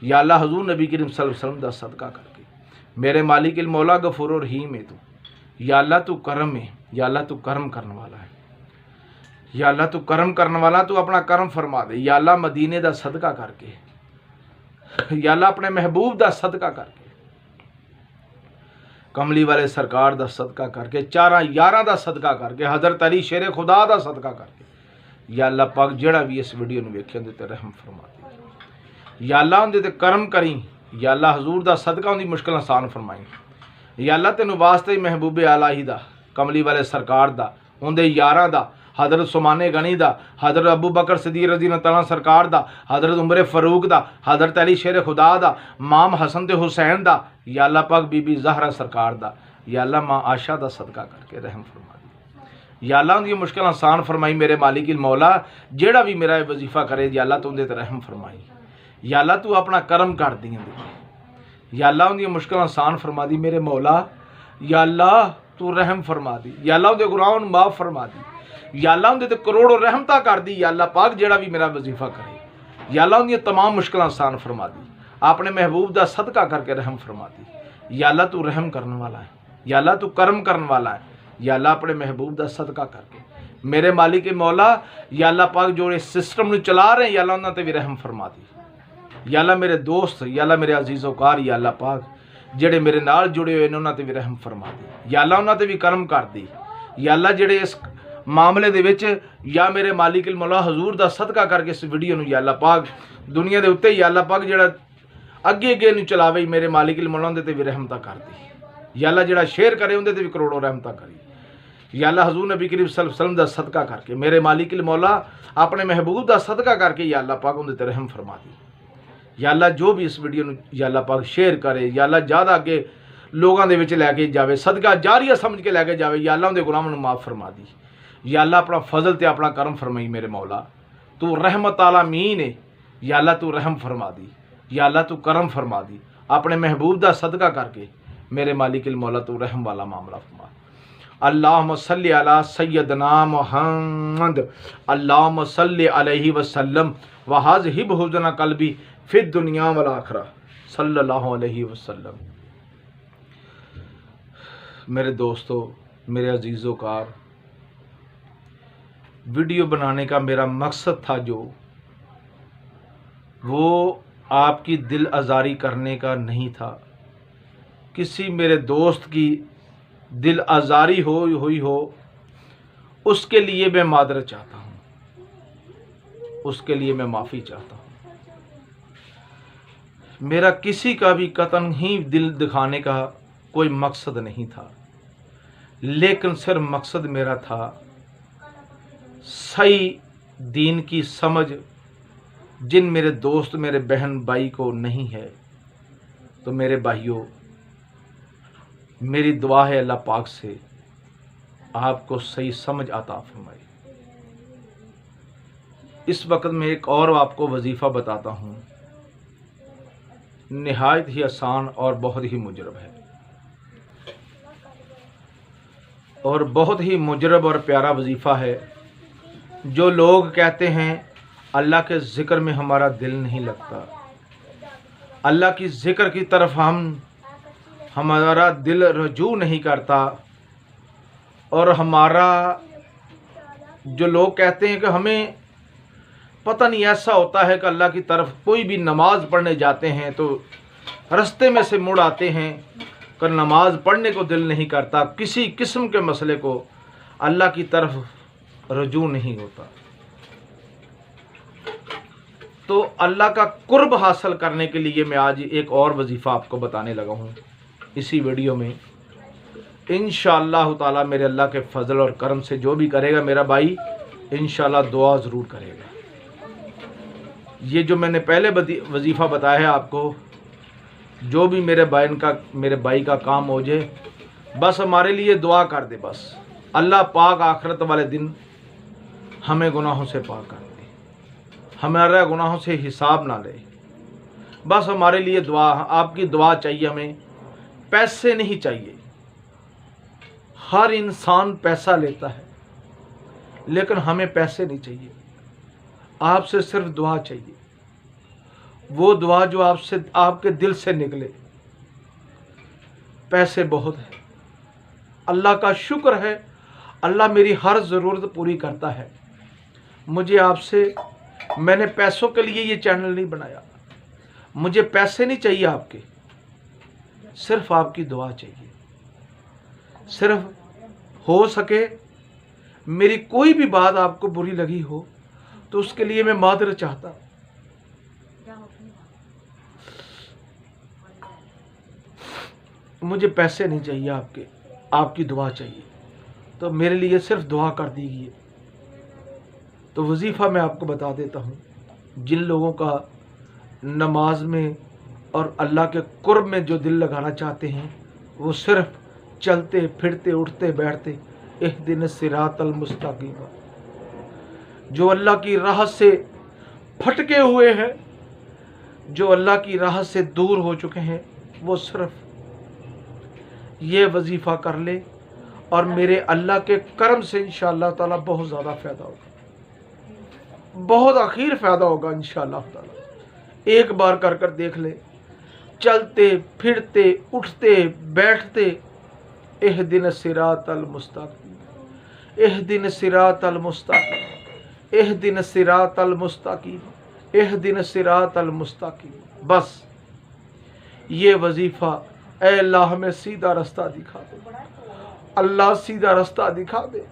या अल्लाह हजूर नबी करीम सल्लल्लाहु अलैहि वसल्लम दा सदका करके मेरे मालिक मौला गफूर रहीम है तू। या अल्लाह तू करम है। या अल्लाह तू करम करने वाला है। या अल्लाह तू करम करने वाला, तू अपना करम फरमा दे। या अल्लाह मदीने दा सदका करके या अल्लाह अपने महबूब दा सदका करके कमली वाले सरकार दा सदका करके 4 यारां दा सदका करके हज़रत अली शेर खुदा दा सदका करके या अल्लाह पाक जेड़ा भी इस वीडियो नूं वेखे उहदे ते रहम फरमा दे। या अल्लाह उहदे ते करम करी। या अल्लाह हजूर दा सदका उनकी मुश्किल आसान फरमाई। या अल्लाह तेनू वास्ते ही महबूबे आलाही दा, कमली वाले सरकार दा, उनके यारां दा, हज़रत सुमाने गनी दा, हज़रत अबू बकर सिद्दीक़ रज़ी अल्लाह तआला सरकार दा, हज़रत उमर फ़ारूक दा, हज़रत अली शेर खुदा दा, माम हसन ते हुसैन दा, या अल्लाह पाक बीबी ज़हरा सरकार दा, या अल्लाह माँ आशा दा सदका करके रहम फरमा दी। या अल्लाह उनकी मुश्किल आसान फरमाई। मेरे मालिक मौला जेड़ा भी मेरा वजीफ़ा करे या अल्लाह तू उनदे ते रहम फरमाई। या अल्लाह तू अपना करम कर दी। या अल्लाह उनकी मुश्किल आसान फरमा दी मेरे मौला। या अल्लाह तू रहम फरमा दी। या अल्लाह उनके गुनाहों नूं माफ़ फरमा दी। या अल्लाह उनके ते करोड़ों रहमता कर दी। या अल्लाह पाक जेड़ा भी मेरा वजीफ़ा करे या अल्लाह उनकी तमाम मुश्किल आसान फरमा दी। अपने महबूब दा सदका करके रहम फरमा दी। या अल्लाह तू रहम करने वाला है। या अल्लाह तू करम करने वाला है। या अल्लाह अपने महबूब दा सदका करके मेरे मालिक मौला या अल्लाह पाक जो इस सिस्टम नूं चला रहे हैं या अल्लाह उन्हां ते भी रहम फरमा दी। या अल्लाह मेरे दोस्त, या अल्लाह मेरे अजीज़ोकार, या अल्लाह पाक जेड़े मेरे नाल जुड़े हुए उन्हां ते भी रहम फरमा दी। या अल्लाह उन्हां ते भी करम कर दी। या अल्लाह जेड़े इस मामले दे विच या मेरे मालिक मौला हजूर दा सदका करके इस वीडियो नूं या अल्लाह पाक दुनिया दे उत्ते या अल्लाह पाक जेड़ा अगे अगे नूं चलावे मेरे मालिक मौला उहदे ते भी रहमता कर दी। या अल्लाह जेड़ा शेयर करे उहदे ते भी करोड़ों रहमता करी। या अल्लाह हजूर नबी करीम सल्लल्लाहु अलैहि वसल्लम दा सदका करके मेरे मालिक मौला अपने महबूब दा सदका करके या अल्लाह पाक उहदे ते रहम फरमा दी। या अल्लाह जो भी इस वीडियो नूं या अल्लाह पाक शेयर करे या अल्लाह ज़्यादा अगे लोगों के विच लैके जावे, सदका जारिया समझ के लैके जावे। या अल्लाह उहदे गुनाहां नूं माफ़ फरमा दी। या अल्लाह अपना फजल ते अपना करम फरमाई मेरे मौला, तू रहमत आलमीन है। या अल्लाह तू रहम फरमा दी। या अल्लाह तू करम फरमा दी। अपने महबूब दा सदका करके मेरे मालिक मौला तू रहम वाला मामला फरमा। अल्लाहुम्मा सल्लि अला सय्यदना मुहम्मद अल्लाहुम्मा सल्लि अलैहि वसल्लम व हाज़िब हुज़्न क़ल्बी फिद दुनिया वल आखिरा सल्लल्लाहु अलैहि वसल्लम। मेरे दोस्तों, मेरे अजीज़ोकार, वीडियो बनाने का मेरा मकसद था जो वो आपकी दिल आज़ारी करने का नहीं था। किसी मेरे दोस्त की दिल आज़ारी हुई हो उसके लिए मैं मादरत चाहता हूँ, उसके लिए मैं माफ़ी चाहता हूँ। मेरा किसी का भी कतन ही दिल दिखाने का कोई मकसद नहीं था, लेकिन सिर्फ मकसद मेरा था सही दीन की समझ जिन मेरे दोस्त मेरे बहन भाई को नहीं है। तो मेरे भाइयों, मेरी दुआ है अल्लाह पाक से आपको सही समझ आता फरमाए। इस वक्त मैं एक और आपको वजीफ़ा बताता हूँ, निहायत ही आसान और बहुत ही मुजरब है, और बहुत ही मुजरब और प्यारा वजीफ़ा है। जो लोग कहते हैं अल्लाह के ज़िक्र में हमारा दिल नहीं लगता, अल्लाह की ज़िक्र की तरफ हमारा दिल रजू नहीं करता, और हमारा जो लोग कहते हैं कि हमें पता नहीं ऐसा होता है कि अल्लाह की तरफ कोई भी नमाज पढ़ने जाते हैं तो रास्ते में से मुड़ आते हैं, कर नमाज पढ़ने को दिल नहीं करता, किसी किस्म के मसले को अल्लाह की तरफ रजू नहीं होता। तो अल्लाह का कुर्ब हासिल करने के लिए मैं आज एक और वजीफ़ा आपको बताने लगा हूँ इसी वीडियो में। इंशाअल्लाह ताला मेरे अल्लाह के फजल और करम से जो भी करेगा मेरा भाई इंशाअल्लाह दुआ ज़रूर करेगा। ये जो मैंने पहले वजीफ़ा बताया है आपको, जो भी मेरे भाई का काम हो जाए, बस हमारे लिए दुआ कर दे। बस अल्लाह पाक आखिरत वाले दिन हमें गुनाहों से पाक कर दे, हमारे गुनाहों से हिसाब ना ले। बस हमारे लिए दुआ, आपकी दुआ चाहिए हमें, पैसे नहीं चाहिए। हर इंसान पैसा लेता है, लेकिन हमें पैसे नहीं चाहिए, आपसे सिर्फ दुआ चाहिए। वो दुआ जो आपसे आपके दिल से निकले। पैसे बहुत है, अल्लाह का शुक्र है, अल्लाह मेरी हर ज़रूरत पूरी करता है। मुझे आपसे, मैंने पैसों के लिए ये चैनल नहीं बनाया, मुझे पैसे नहीं चाहिए आपके, सिर्फ आपकी दुआ चाहिए। सिर्फ हो सके मेरी कोई भी बात आपको बुरी लगी हो तो उसके लिए मैं मादरत चाहता। मुझे पैसे नहीं चाहिए आपके, आपकी दुआ चाहिए। तो मेरे लिए सिर्फ दुआ कर दीजिए। तो वजीफ़ा मैं आपको बता देता हूँ। जिन लोगों का नमाज में और अल्लाह के कुर्ब में जो दिल लगाना चाहते हैं, वो सिर्फ चलते फिरते उठते बैठते इहदिन सिरातल मुस्तकीम, जो अल्लाह की राह से फटके हुए हैं, जो अल्लाह की राह से दूर हो चुके हैं, वो सिर्फ ये वजीफ़ा कर ले और मेरे अल्लाह के करम से इंशाअल्लाह ताला बहुत ज़्यादा फ़ायदा होगा, बहुत आखिर फ़ायदा होगा इंशाअल्लाह ताला। एक बार कर कर देख ले, चलते फिरते उठते बैठते इहदिन सिरातल मुस्तकीम, इहदिन सिरातल मुस्तकीम, इहदिन सिरातल मुस्तकीम, इहदिन सिरातल मुस्तकीम। बस ये वजीफ़ा, ऐ अल्लाह हमें सीधा रास्ता दिखा दे, अल्लाह सीधा रास्ता दिखा दे,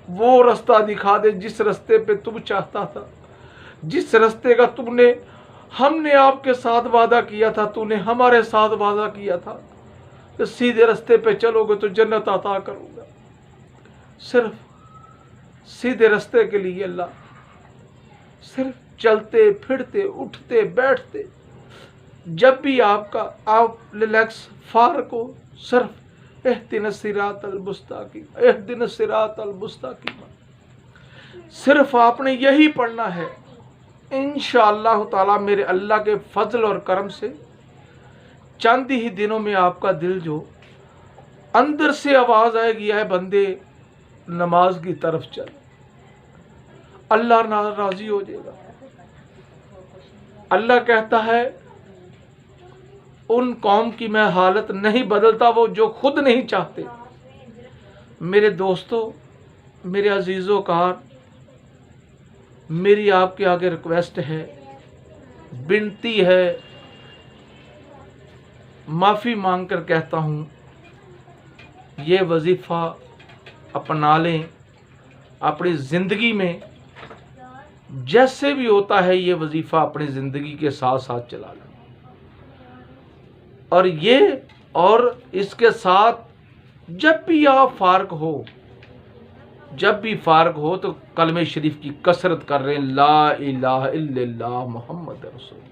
वो रास्ता दिखा दे जिस रास्ते पे तुम चाहता था, जिस रास्ते का हमने आपके साथ वादा किया था, तूने हमारे साथ वादा किया था कि सीधे रास्ते पे चलोगे तो जन्नत अता करूँगा। सिर्फ सीधे रास्ते के लिए अल्लाह, सिर्फ चलते फिरते उठते बैठते, जब भी आप रिलैक्स फारक हो, सिर्फ इहदिन सिरातल मुस्तकीम, इहदिन सिरातल मुस्तकीम, सिर्फ आपने यही पढ़ना है। इंशाअल्लाह ताला मेरे अल्लाह के फजल और करम से चंद ही दिनों में आपका दिल जो अंदर से आवाज़ आएगी, है बंदे नमाज की तरफ चल, अल्लाह राजी हो जाएगा। अल्लाह कहता है उन कौम की मैं हालत नहीं बदलता वो जो खुद नहीं चाहते। मेरे दोस्तों, मेरे अजीज़ों कार, मेरी आपके आगे रिक्वेस्ट है, विनती है, माफ़ी मांग कर कहता हूँ, ये वजीफ़ा अपना लें, अपनी ज़िंदगी में जैसे भी होता है ये वजीफ़ा अपनी ज़िंदगी के साथ साथ चला लें। और इसके साथ जब भी आप फारग हो तो कलमे शरीफ की कसरत कर रहे हैं, ला इलाहा इल्लल्लाह मुहम्मद रसूल।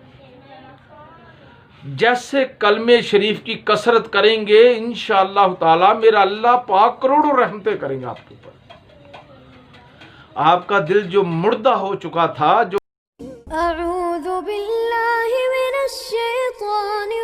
जैसे कलमे शरीफ की कसरत करेंगे इंशाअल्लाह ताला मेरा अल्लाह पाक करोड़ों रहमतें करेंगे आपके ऊपर। आपका दिल जो मुर्दा हो चुका था, जो अऊज़ु बिल्लाहि मिनश शैतानिर